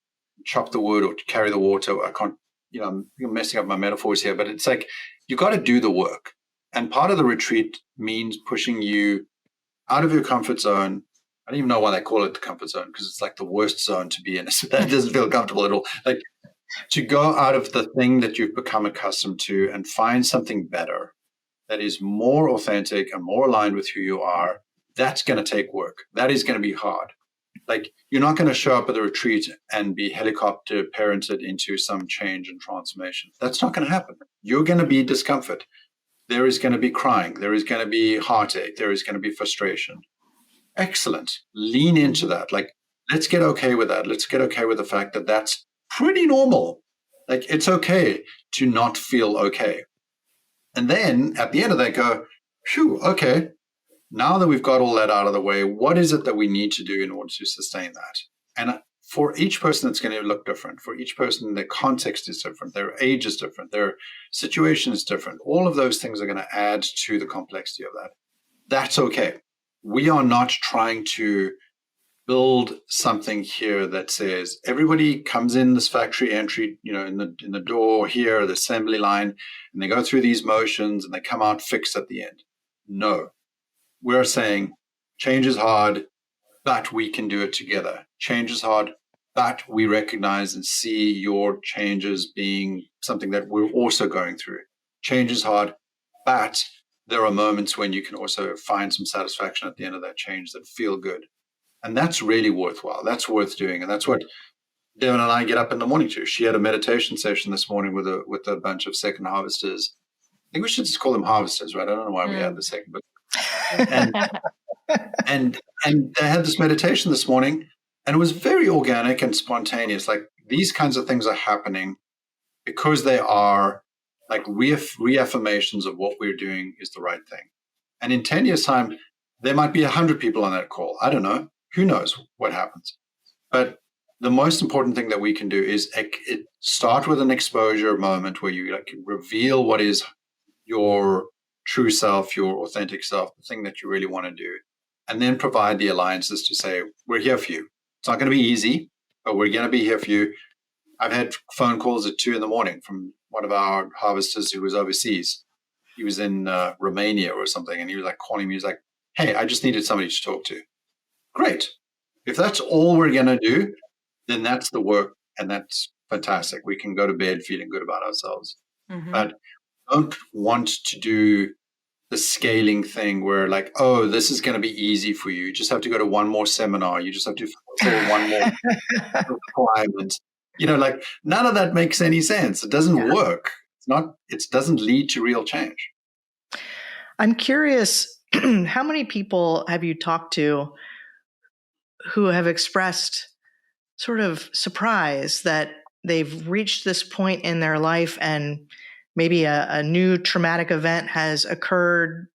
chop the wood, or to carry the water. I can't, I'm messing up my metaphors here, but it's like, you got to do the work. And part of the retreat means pushing you out of your comfort zone. I don't even know why they call it the comfort zone, because it's like the worst zone to be in. That doesn't feel comfortable at all. Like, to go out of the thing that you've become accustomed to and find something better that is more authentic and more aligned with who you are. That's going to take work. That is going to be hard. Like, you're not going to show up at the retreat and be helicopter parented into some change and transformation. That's not going to happen. You're going to be discomfort. There is going to be crying. There is going to be heartache. There is going to be frustration. Excellent. Lean into that. Like, let's get okay with that. Let's get okay with the fact that that's pretty normal. Like, it's okay to not feel okay. And then at the end of that, go, phew, okay, now that we've got all that out of the way, what is it that we need to do in order to sustain that? And for each person, it's going to look different. For each person, their context is different. Their age is different. Their situation is different. All of those things are going to add to the complexity of that. That's okay. We are not trying to build something here that says everybody comes in this factory entry, in the door here, the assembly line, and they go through these motions and they come out fixed at the end. No, we're saying change is hard, but we can do it together. Change is hard, but we recognize and see your changes being something that we're also going through. Change is hard, but there are moments when you can also find some satisfaction at the end of that change that feel good. And that's really worthwhile. That's worth doing. And that's what Devon and I get up in the morning to. She had a meditation session this morning with a bunch of second harvesters. I think we should just call them harvesters, right? I don't know why we had the second, but and they had this meditation this morning, and it was very organic and spontaneous. Like, these kinds of things are happening because they are like reaffirmations of what we're doing is the right thing. And in 10 years' time, there might be 100 people on that call. I don't know. Who knows what happens? But the most important thing that we can do is start with an exposure moment where you reveal what is your true self, your authentic self, the thing that you really want to do, and then provide the alliances to say, we're here for you. It's not going to be easy, but we're going to be here for you. I've had phone calls at 2 a.m. from one of our harvesters who was overseas. He was in Romania or something, and he was like calling me. He was like, hey, I just needed somebody to talk to. Great. If that's all we're going to do, then that's the work, and that's fantastic. We can go to bed feeling good about ourselves. But don't want to do the scaling thing where like, oh, this is going to be easy for you. You just have to go to one more seminar. You just have to fulfill one more requirement. Like, none of that makes any sense. It doesn't work. It doesn't lead to real change. I'm curious, how many people have you talked to who have expressed sort of surprise that they've reached this point in their life and maybe a new traumatic event has occurred?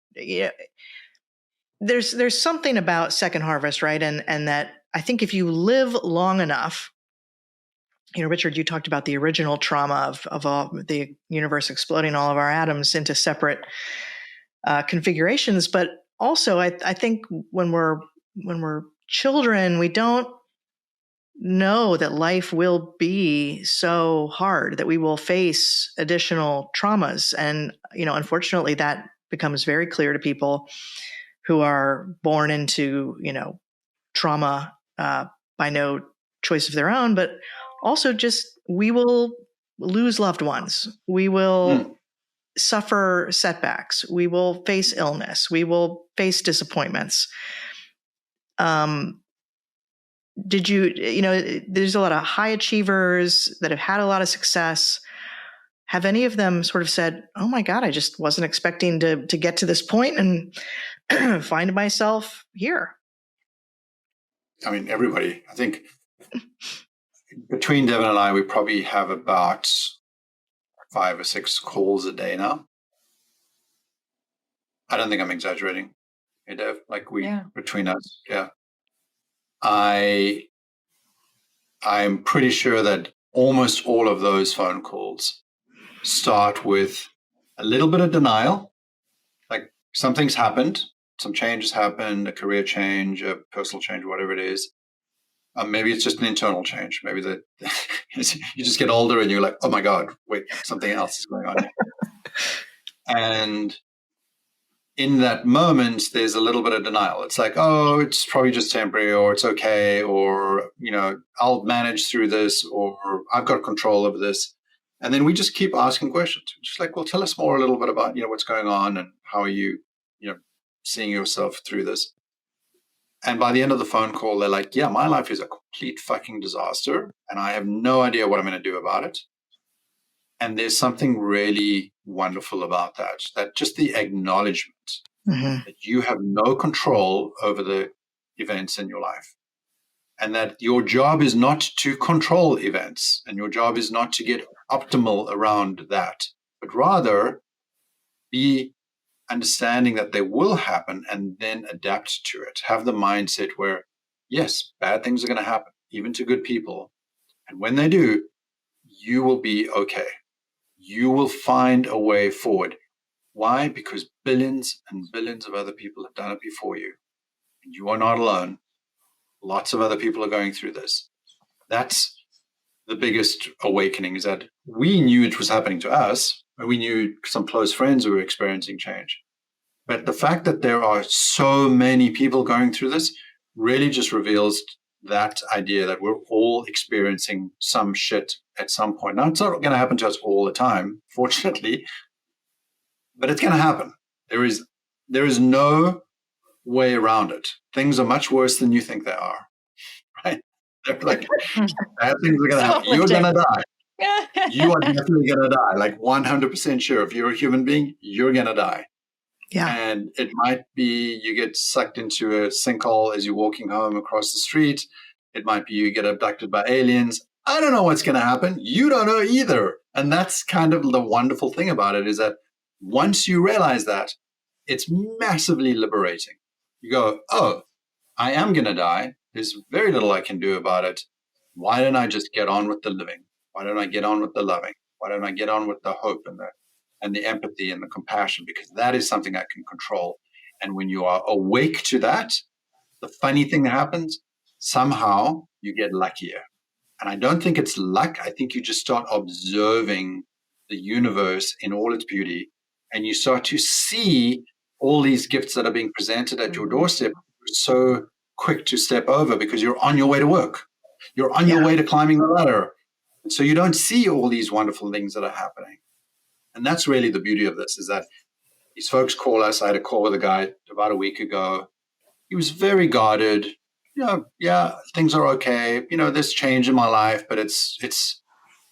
There's something about second harvest, right? And that I think if you live long enough, Richard, you talked about the original trauma of all the universe exploding all of our atoms into separate configurations. But also, I think when we're children, we don't know that life will be so hard, that we will face additional traumas. And, unfortunately, that becomes very clear to people who are born into, trauma by no choice of their own, but also just we will lose loved ones. We will suffer setbacks. We will face illness. We will face disappointments. Did you, there's a lot of high achievers that have had a lot of success. Have any of them sort of said, oh my God, I just wasn't expecting to get to this point and find myself here? I mean, everybody. I think between Devon and I, we probably have about 5 or 6 calls a day now. I don't think I'm exaggerating. Hey, Dev, between us, yeah. I'm pretty sure that almost all of those phone calls start with a little bit of denial, like something's happened, some change has happened, a career change, a personal change, whatever it is. Maybe it's just an internal change. Maybe you just get older and you're like, oh my God, wait, something else is going on here. And in that moment, there's a little bit of denial. It's like, oh, it's probably just temporary, or it's okay, or, I'll manage through this, or I've got control over this. And then we just keep asking questions. Just like, well, tell us more a little bit about, what's going on and how are you, seeing yourself through this. And by the end of the phone call, they're like, yeah, my life is a complete fucking disaster and I have no idea what I'm going to do about it. And there's something really wonderful about that just the acknowledgement that you have no control over the events in your life, and that your job is not to control events, and your job is not to get optimal around that, but rather be understanding that they will happen and then adapt to it. Have the mindset where, yes, bad things are going to happen, even to good people. And when they do, you will be okay. You will find a way forward. Why? Because billions and billions of other people have done it before you. And you are not alone. Lots of other people are going through this. That's the biggest awakening, is that we knew it was happening to us, and we knew some close friends who were experiencing change. But the fact that there are so many people going through this really just reveals that idea that we're all experiencing some shit at some point. Now, it's not going to happen to us all the time, fortunately, but it's going to happen. There is no way around it. Things are much worse than you think they are, right? They're like, bad things are going to happen. You're going to die. You are definitely going to die, like 100% sure. If you're a human being, you're going to die. Yeah. And it might be you get sucked into a sinkhole as you're walking home across the street. It might be you get abducted by aliens. I don't know what's going to happen. You don't know either. And that's kind of the wonderful thing about it, is that once you realize that, it's massively liberating. You go, oh, I am going to die. There's very little I can do about it. Why don't I just get on with the living? Why don't I get on with the loving? Why don't I get on with the hope and the empathy and the compassion? Because that is something I can control. And when you are awake to that, the funny thing that happens, somehow you get luckier. And I don't think it's luck. I think you just start observing the universe in all its beauty, and you start to see all these gifts that are being presented at your doorstep. You're so quick to step over because you're on your way to work. You're on your way to climbing the ladder. And so you don't see all these wonderful things that are happening. And that's really the beauty of this, is that these folks call us. I had a call with a guy about a week ago. He was very guarded. Yeah, things are okay. There's change in my life, but it's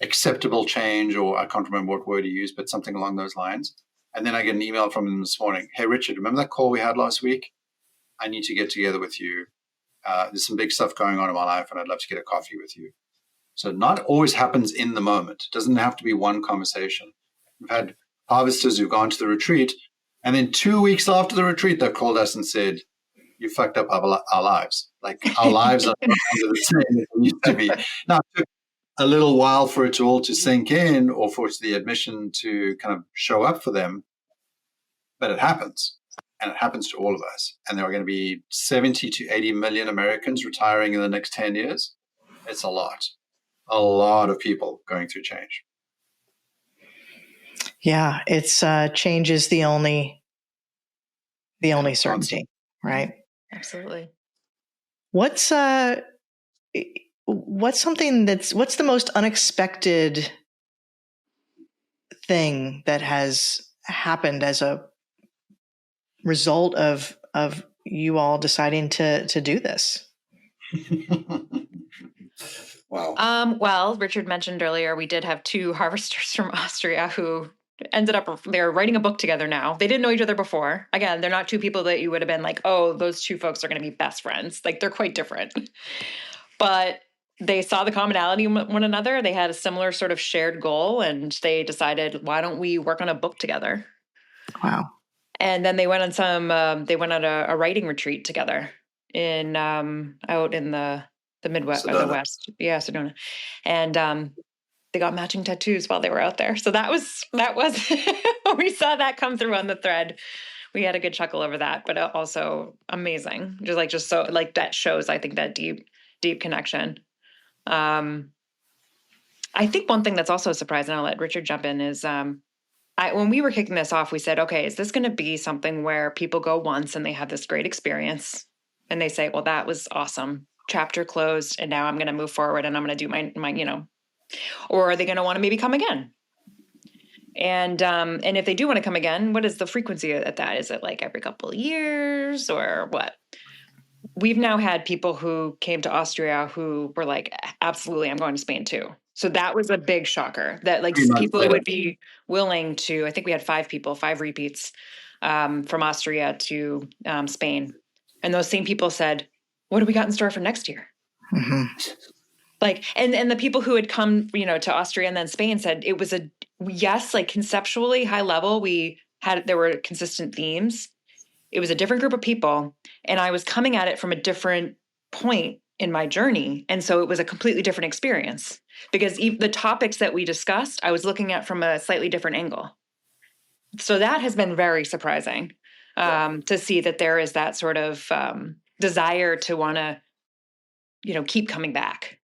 acceptable change, or I can't remember what word he used, but something along those lines. And then I get an email from him this morning. Hey, Richard, remember that call we had last week? I need to get together with you. There's some big stuff going on in my life, and I'd love to get a coffee with you. So not always happens in the moment. It doesn't have to be one conversation. We've had harvesters who've gone to the retreat, and then 2 weeks after the retreat, they've called us and said, you fucked up our lives. Like, our lives are no longer the same as they used to be. Now, it took a little while for it all to sink in, or for the admission to kind of show up for them, but it happens. And it happens to all of us. And there are going to be 70 to 80 million Americans retiring in the next 10 years. It's a lot of people going through change. Yeah, it's change is the only certainty, right? Absolutely. What's the most unexpected thing that has happened as a result of you all deciding to do this? Wow. Well, Richard mentioned earlier, we did have two harvesters from Austria who ended up, they're writing a book together now. They didn't know each other before. Again, they're not two people that you would have been like, oh, those two folks are going to be best friends. Like, they're quite different. But they saw the commonality in one another. They had a similar sort of shared goal, and they decided, why don't we work on a book together? Wow. And then they went on a writing retreat together in out in the Midwest, or the West. Yeah, Sedona. And they got matching tattoos while they were out there. So that was when we saw that come through on the thread, we had a good chuckle over that, but also amazing. Just so that shows, I think, that deep connection. I think one thing that's also surprising, I'll let Richard jump in, is when we were kicking this off, we said, okay, is this going to be something where people go once and they have this great experience and they say, well, that was awesome, chapter closed, and now I'm going to move forward and I'm going to do my or are they going to want to maybe come again? And if they do want to come again, what is the frequency at that? Is it like every couple of years or what? We've now had people who came to Austria who were like, absolutely, I'm going to Spain too. So that was a big shocker that people would be willing to. I think we had 5 repeats from Austria to Spain. And those same people said, what do we got in store for next year? Mm-hmm. And the people who had come, to Austria and then Spain said it was conceptually high level. There were consistent themes. It was a different group of people, and I was coming at it from a different point in my journey. And so it was a completely different experience because the topics that we discussed, I was looking at from a slightly different angle. So that has been very surprising to see that there is that sort of desire to want to, keep coming back.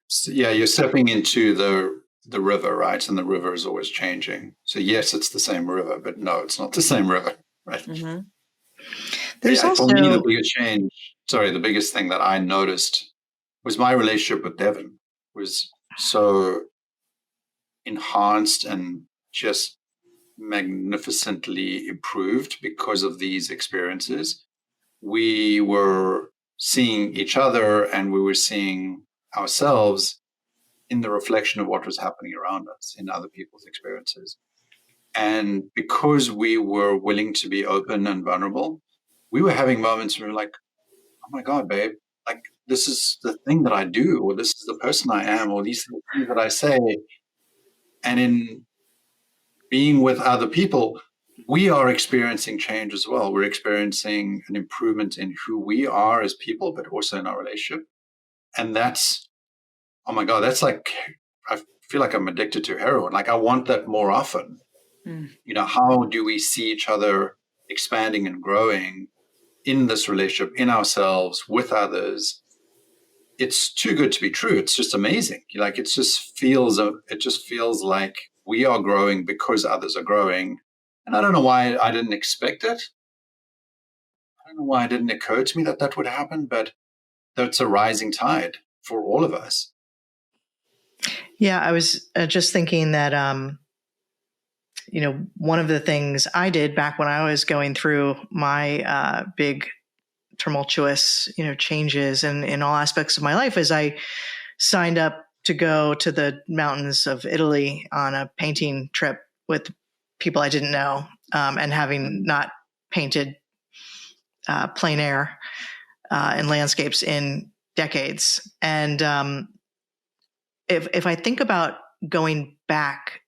So, yeah, you're stepping into the river, right? And the river is always changing. So yes, it's the same river, but no, it's not the same river, right? Mm-hmm. There's also, for me, the biggest thing that I noticed was my relationship with Devon was so enhanced and just magnificently improved because of these experiences. We were seeing each other and we were seeing ourselves in the reflection of what was happening around us in other people's experiences. And because we were willing to be open and vulnerable, we were having moments where we were like, oh my God, babe, like this is the thing that I do, or this is the person I am, or these are the things that I say. And in being with other people, we are experiencing change as well. We're experiencing an improvement in who we are as people, but also in our relationship. And that's, oh my God, that's like, I feel like I'm addicted to heroin. Like I want that more often. You know, how do we see each other expanding and growing in this relationship, in ourselves, with others? It's too good to be true. It's just amazing. Like it just feels like we are growing because others are growing. And I don't know why I didn't expect it. I don't know why it didn't occur to me that that would happen, but that's a rising tide for all of us. Yeah, I was just thinking that, one of the things I did back when I was going through my big tumultuous, changes in all aspects of my life is I signed up to go to the mountains of Italy on a painting trip with people I didn't know, and having not painted plein air and landscapes in decades. And if I think about going back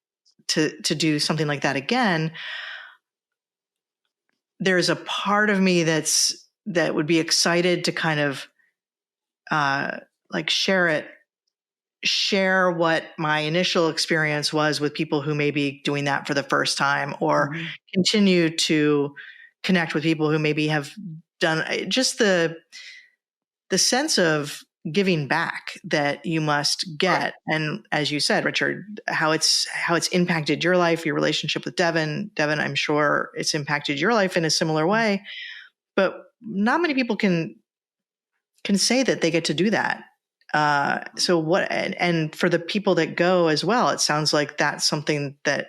to do something like that again, there's a part of me that would be excited to kind of like share what my initial experience was with people who may be doing that for the first time, or continue to connect with people who maybe have done just the sense of giving back that you must get. And as you said, Richard, how it's impacted your life, your relationship with Devon, I'm sure it's impacted your life in a similar way, but not many people can say that they get to do that. So what, and for the people that go as well, it sounds like that's something that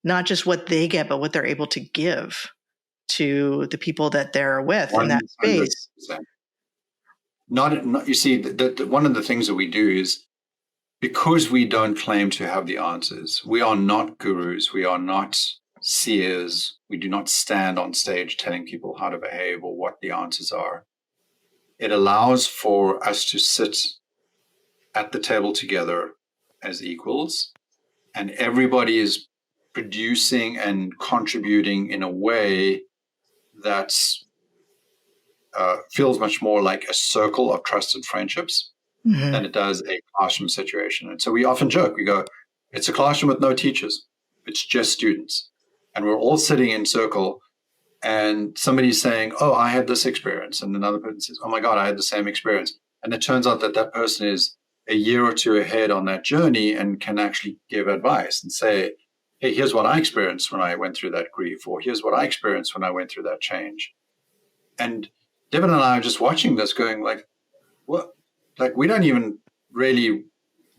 not just what they get, but what they're able to give to the people that they're with in that space. Not you see, one of the things that we do is, because we don't claim to have the answers, we are not gurus, we are not seers, we do not stand on stage telling people how to behave or what the answers are. It allows for us to sit at the table together as equals, and everybody is producing and contributing in a way that's feels much more like a circle of trusted friendships than it does a classroom situation. And so we often joke, we go, it's a classroom with no teachers. It's just students. And we're all sitting in circle, and somebody's saying, oh, I had this experience. And another person says, oh my God, I had the same experience. And it turns out that that person is a year or two ahead on that journey and can actually give advice and say, hey, here's what I experienced when I went through that grief, or here's what I experienced when I went through that change. And Devon and I are just watching this going like, what? Like, we don't even really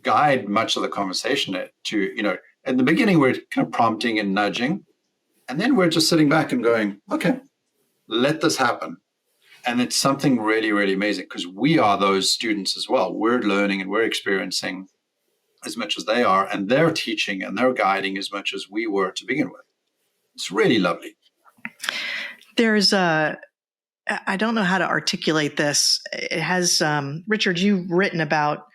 guide much of the conversation to, in the beginning, we're kind of prompting and nudging. And then we're just sitting back and going, okay, let this happen. And it's something really, really amazing, because we are those students as well. We're learning and we're experiencing as much as they are, and they're teaching and they're guiding as much as we were to begin with. It's really lovely. There's I don't know how to articulate this. It has, Richard, you've written about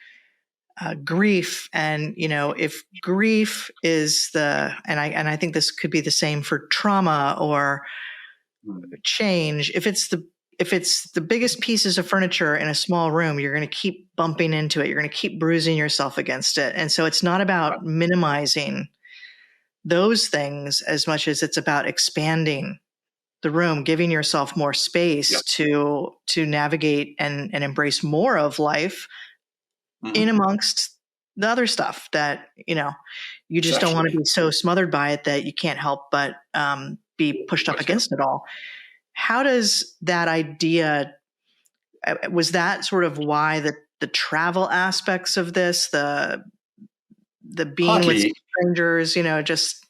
grief, and if grief is and I think this could be the same for trauma or change. If it's the biggest pieces of furniture in a small room, you're going to keep bumping into it. You're going to keep bruising yourself against it. And so it's not about minimizing those things as much as it's about expanding the room, giving yourself more space to navigate and embrace more of life in amongst the other stuff that, you just don't want to be so smothered by it that you can't help but be pushed up against it all. How does that idea, was that sort of why the travel aspects of this, the being with Partly, strangers, just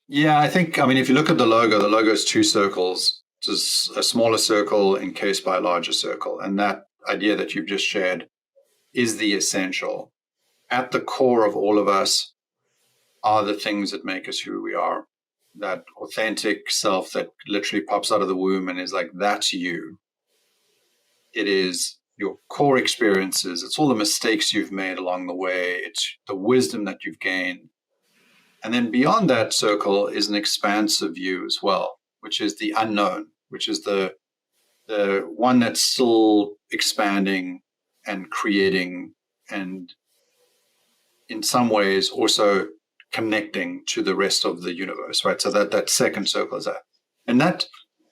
yeah, I mean, if you look at the logo is two circles, just a smaller circle encased by a larger circle. And that idea that you've just shared is the essential. At the core of all of us are the things that make us who we are. That authentic self that literally pops out of the womb and is like, that's you. It is your core experiences. It's all the mistakes you've made along the way. It's the wisdom that you've gained. And then beyond that circle is an expansive view as well, which is the unknown, which is the one that's still expanding and creating, and in some ways also connecting to the rest of the universe, right? So that second circle is that. And that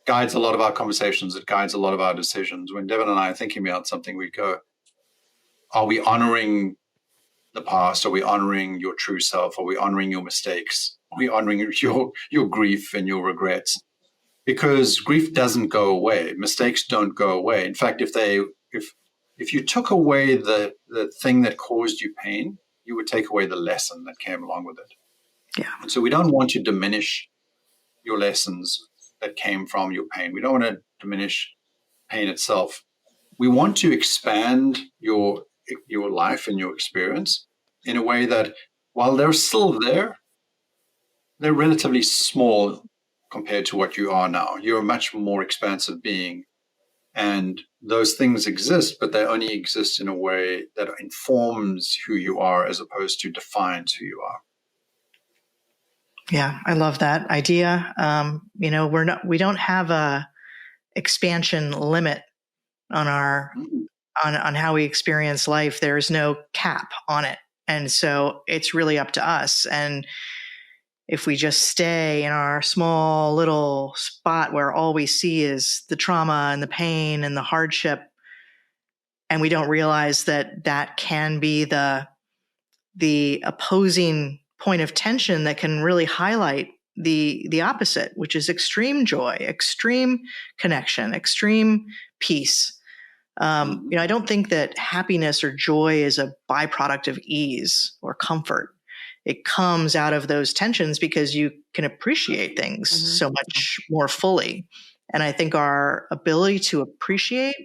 guides a lot of our conversations. It guides a lot of our decisions. When Devon and I are thinking about something, we go, are we honoring the past? Are we honoring your true self? Are we honoring your mistakes? Are we honoring your grief and your regrets? Because grief doesn't go away. Mistakes don't go away. In fact, if you took away the thing that caused you pain, you would take away the lesson that came along with it. Yeah. And so we don't want to diminish your lessons that came from your pain. We don't want to diminish pain itself. We want to expand your life and your experience in a way that while they're still there, they're relatively small compared to what you are now. You're a much more expansive being. And those things exist, but they only exist in a way that informs who you are as opposed to defines who you are. Yeah, I love that idea. We don't have a expansion limit on our on how we experience life. There is no cap on it. And so it's really up to us. And if we just stay in our small little spot where all we see is the trauma and the pain and the hardship, and we don't realize that that can be the opposing point of tension that can really highlight the opposite, which is extreme joy, extreme connection, extreme peace. I don't think that happiness or joy is a byproduct of ease or comfort. It comes out of those tensions because you can appreciate things so much more fully. And I think our ability to appreciate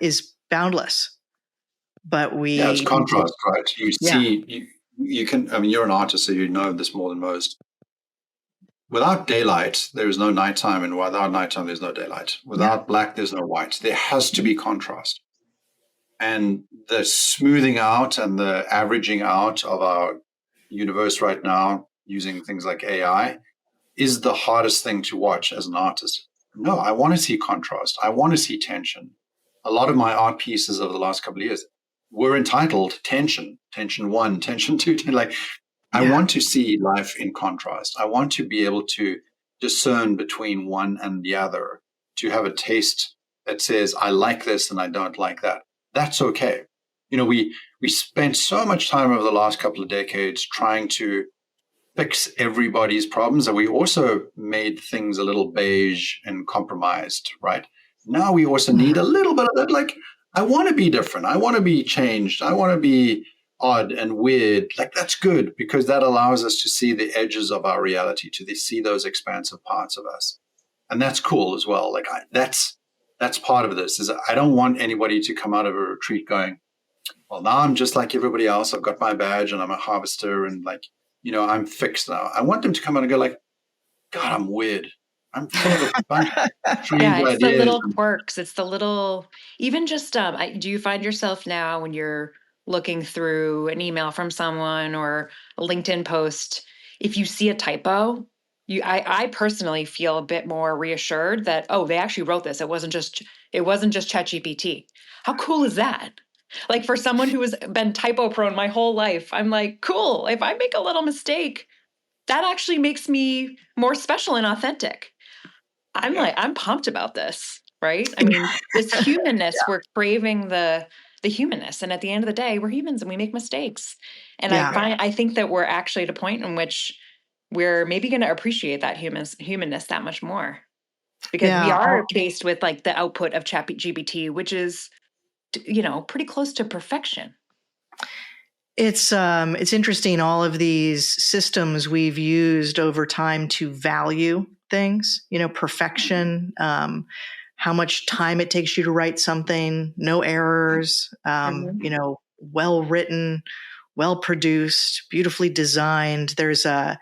is boundless. But it's contrast, right? You see, you can, I mean, you're an artist, so you know this more than most. Without daylight, there is no nighttime, and without nighttime, there's no daylight. Without black, there's no white. There has to be contrast. And the smoothing out and the averaging out of our universe right now, using things like AI, is the hardest thing to watch as an artist. No, I want to see contrast. I want to see tension. A lot of my art pieces over the last couple of years were entitled tension 1, tension 2, I want to see life in contrast. I want to be able to discern between one and the other, to have a taste that says, I like this and I don't like that. That's okay. We spent so much time over the last couple of decades trying to fix everybody's problems, and we also made things a little beige and compromised, right? Now we also need a little bit of that, like, I want to be different. I want to be changed. I want to be odd and weird. Like, that's good, because that allows us to see the edges of our reality, to see those expansive parts of us. And that's cool as well. Like, that's part of this, is I don't want anybody to come out of a retreat going, well, now I'm just like everybody else. I've got my badge and I'm a harvester and I'm fixed now. I want them to come out and go like, God, I'm weird. I'm full of a bunch of strange ideas. It's the little quirks. It's the little, even just, do you find yourself now when you're looking through an email from someone or a LinkedIn post, if you see a typo, I personally feel a bit more reassured that, oh, they actually wrote this. It wasn't just ChatGPT. How cool is that? Like, for someone who has been typo prone my whole life, I'm like, cool. If I make a little mistake, that actually makes me more special and authentic. I'm pumped about this, right? I mean, this humanness, we're craving the humanness. And at the end of the day, we're humans and we make mistakes. And I think that we're actually at a point in which we're maybe going to appreciate that humanness that much more. Because we are faced with like the output of ChatGPT, which is pretty close to perfection. It's interesting, all of these systems we've used over time to value things, perfection, how much time it takes you to write something, no errors, well written, well produced, beautifully designed. There's an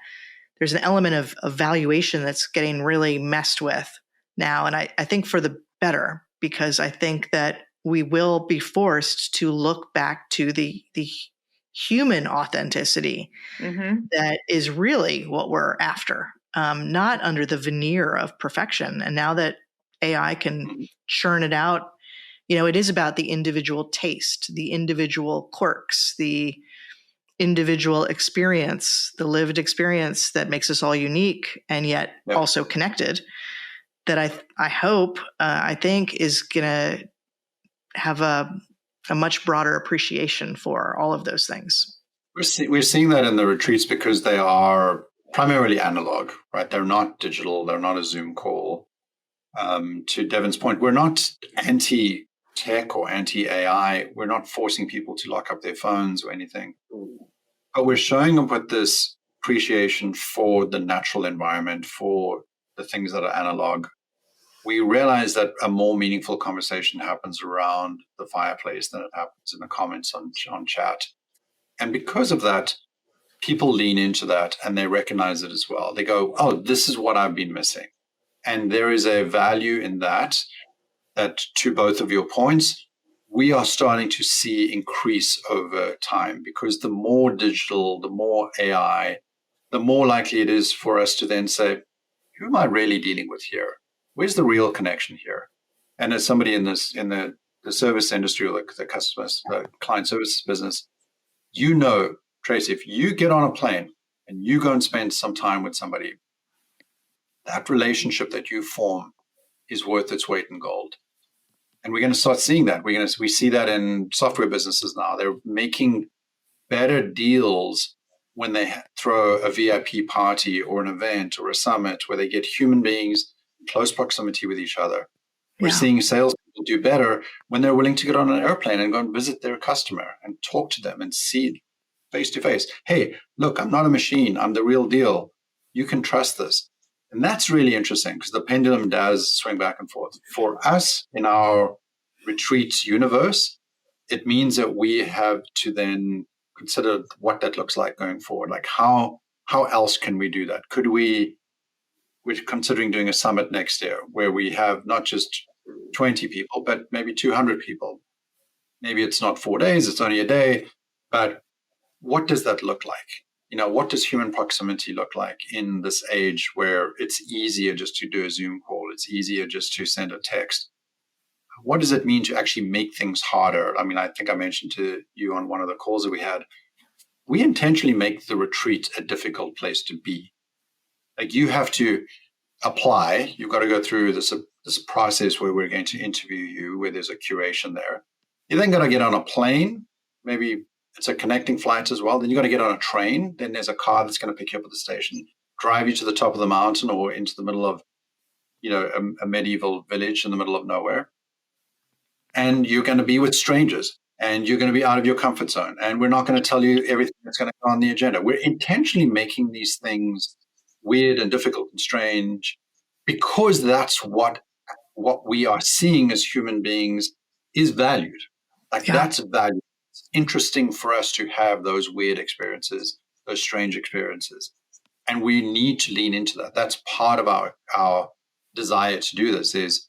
element of valuation that's getting really messed with now. And I think for the better, because I think that we will be forced to look back to the human authenticity that is really what we're after, not under the veneer of perfection. And now that AI can churn it out, it is about the individual taste, the individual quirks, the individual experience, the lived experience that makes us all unique and yet also connected, that I hope, I think is going to have a much broader appreciation for all of those things. We're seeing that in the retreats because they are primarily analog, right? They're not digital. They're not a Zoom call. To Devon's point, we're not anti-tech or anti-AI. We're not forcing people to lock up their phones or anything. But we're showing them with this appreciation for the natural environment, for the things that are analog. We realize that a more meaningful conversation happens around the fireplace than it happens in the comments on chat. And because of that, people lean into that and they recognize it as well. They go, oh, this is what I've been missing. And there is a value in that to both of your points, we are starting to see increase over time, because the more digital, the more AI, the more likely it is for us to then say, who am I really dealing with here? Where's the real connection here? And as somebody in the service industry, or the customers, the client services business, Tracey, if you get on a plane and you go and spend some time with somebody, that relationship that you form is worth its weight in gold. And we're going to start seeing that. We see that in software businesses now. They're making better deals when they throw a VIP party or an event or a summit where they get human beings in close proximity with each other. We're seeing salespeople do better when they're willing to get on an airplane and go and visit their customer and talk to them and see face to face. Hey, look, I'm not a machine. I'm the real deal. You can trust this. And that's really interesting, because the pendulum does swing back and forth. For us in our retreats universe, it means that we have to then consider what that looks like going forward. Like how else can we do that? We're considering doing a summit next year where we have not just 20 people, but maybe 200 people. Maybe it's not 4 days, it's only a day, but what does that look like? What does human proximity look like in this age where it's easier just to do a Zoom call? It's easier just to send a text. What does it mean to actually make things harder? I mean, I think I mentioned to you on one of the calls that we had, we intentionally make the retreat a difficult place to be. Like, you have to apply. You've got to go through this process where we're going to interview you, where there's a curation there. You then got to get on a plane. Maybe it's a connecting flight as well. Then you got to get on a train. Then there's a car that's going to pick you up at the station, drive you to the top of the mountain or into the middle of, a medieval village in the middle of nowhere. And you're going to be with strangers, and you're going to be out of your comfort zone. And we're not going to tell you everything that's going to go on the agenda. We're intentionally making these things weird and difficult and strange, because that's what we are seeing as human beings is valued. That's valued. It's interesting for us to have those weird experiences, those strange experiences. And we need to lean into that. That's part of our desire to do this is,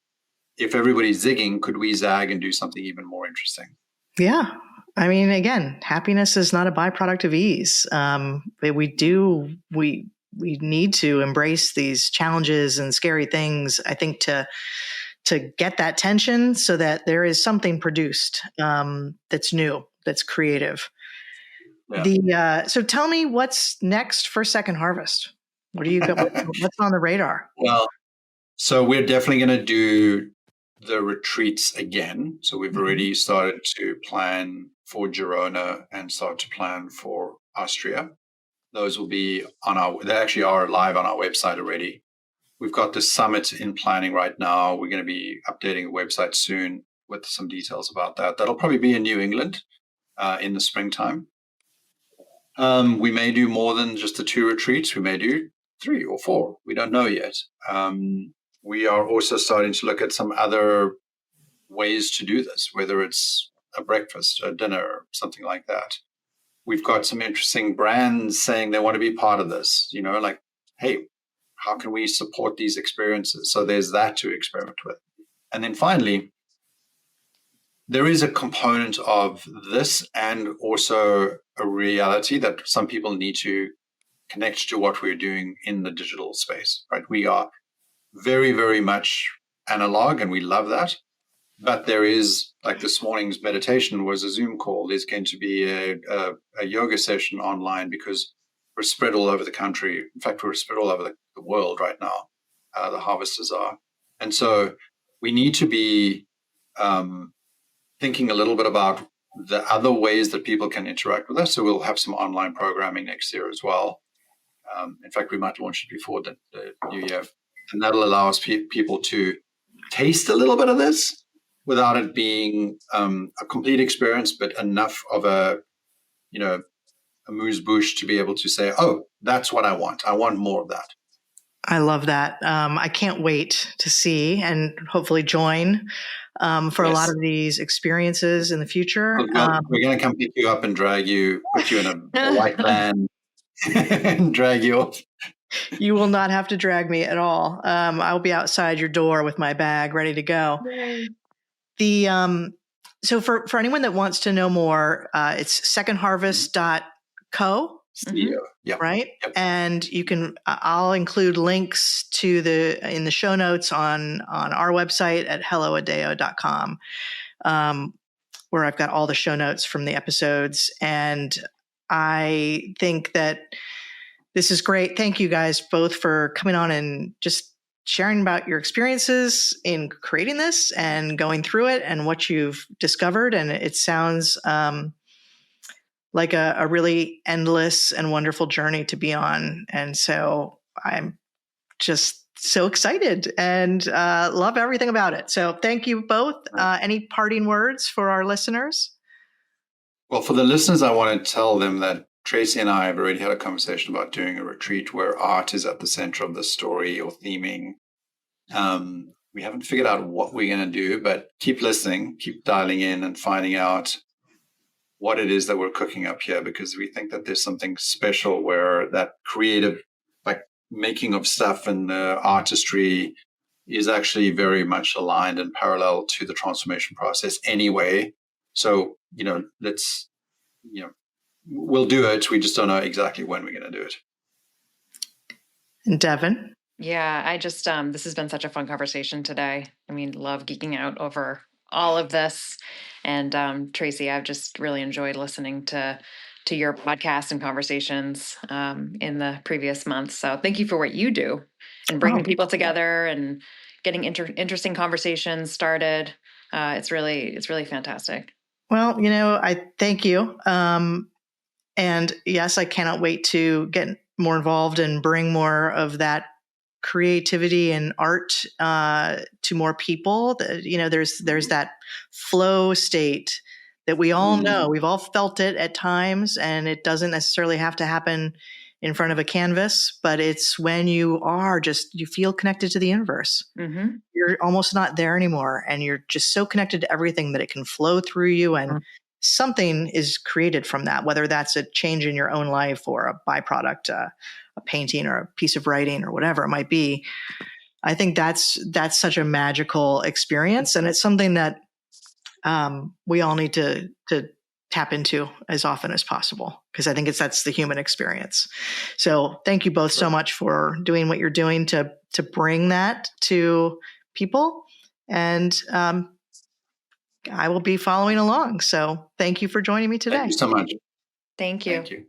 if everybody's zigging, could we zag and do something even more interesting? Yeah. I mean, again, happiness is not a byproduct of ease. We need to embrace these challenges and scary things, I think, to get that tension so that there is something produced that's new, that's creative. Yeah. So tell me, what's next for Second Harvest? What do you got? What's on the radar? Well, so we're definitely going to do the retreats again. So we've already started to plan for Girona and start to plan for Austria. Those will be they actually are live on our website already. We've got the summit in planning right now. We're going to be updating the website soon. with some details about that. That'll probably be in New England in the springtime. We may do more than just the 2 retreats. We may do 3 or 4. We don't know yet. We are also starting to look at some other ways to do this, whether it's a breakfast, a dinner, something like that. We've got some interesting brands saying they want to be part of this, like, hey, how can we support these experiences? So there's that to experiment with. And then finally, there is a component of this and also a reality that some people need to connect to what we're doing in the digital space, right? We are very, very much analog, and we love that. But there is, like this morning's meditation was a Zoom call. There's going to be a yoga session online because we're spread all over the country. In fact, we're spread all over the world right now. The harvesters are. And so we need to be thinking a little bit about the other ways that people can interact with us. So we'll have some online programming next year as well. In fact, we might launch it before the new year. And that'll allow us people to taste a little bit of this without it being a complete experience, but enough of a amuse-bouche to be able to say, oh, that's what I want. I want more of that. I love that. I can't wait to see and hopefully join for a lot of these experiences in the future. We're going to come pick you up and drag you, put you in a white van and drag you off. You will not have to drag me at all. I'll be outside your door with my bag ready to go. Yay. So for anyone that wants to know more, it's secondharvest.co. Yep. Right. Yep. And you can, I'll include links to in the show notes on our website at helloadeo.com, where I've got all the show notes from the episodes. And I think that this is great. Thank you guys both for coming on and just sharing about your experiences in creating this and going through it and what you've discovered. And it sounds, like a really endless and wonderful journey to be on. And so I'm just so excited and love everything about it. So thank you both. Any parting words for our listeners? Well, for the listeners, I want to tell them that Tracey and I have already had a conversation about doing a retreat where art is at the center of the story or theming. We haven't figured out what we're going to do, but keep listening, keep dialing in and finding out what it is that we're cooking up here, because we think that there's something special where that creative, like making of stuff and artistry is actually very much aligned and parallel to the transformation process anyway. So, we'll do it. We just don't know exactly when we're going to do it. And Devon? Yeah, I just, this has been such a fun conversation today. I mean, love geeking out over all of this. And Tracey, I've just really enjoyed listening to your podcast and conversations in the previous months. So thank you for what you do and bringing people together and getting interesting conversations started. It's really fantastic. Well, I thank you. And yes, I cannot wait to get more involved and bring more of that creativity and art to more people. There's that flow state that we all know. We've all felt it at times, and it doesn't necessarily have to happen in front of a canvas, but it's when you feel connected to the universe. Mm-hmm. You're almost not there anymore, and you're just so connected to everything that it can flow through you, and something is created from that, whether that's a change in your own life or a byproduct, a painting or a piece of writing or whatever it might be. I think that's such a magical experience. And it's something that we all need to tap into as often as possible, because I think that's the human experience. So thank you both so much for doing what you're doing to bring that to people. And I will be following along. So thank you for joining me today. Thank you so much. Thank you. Thank you.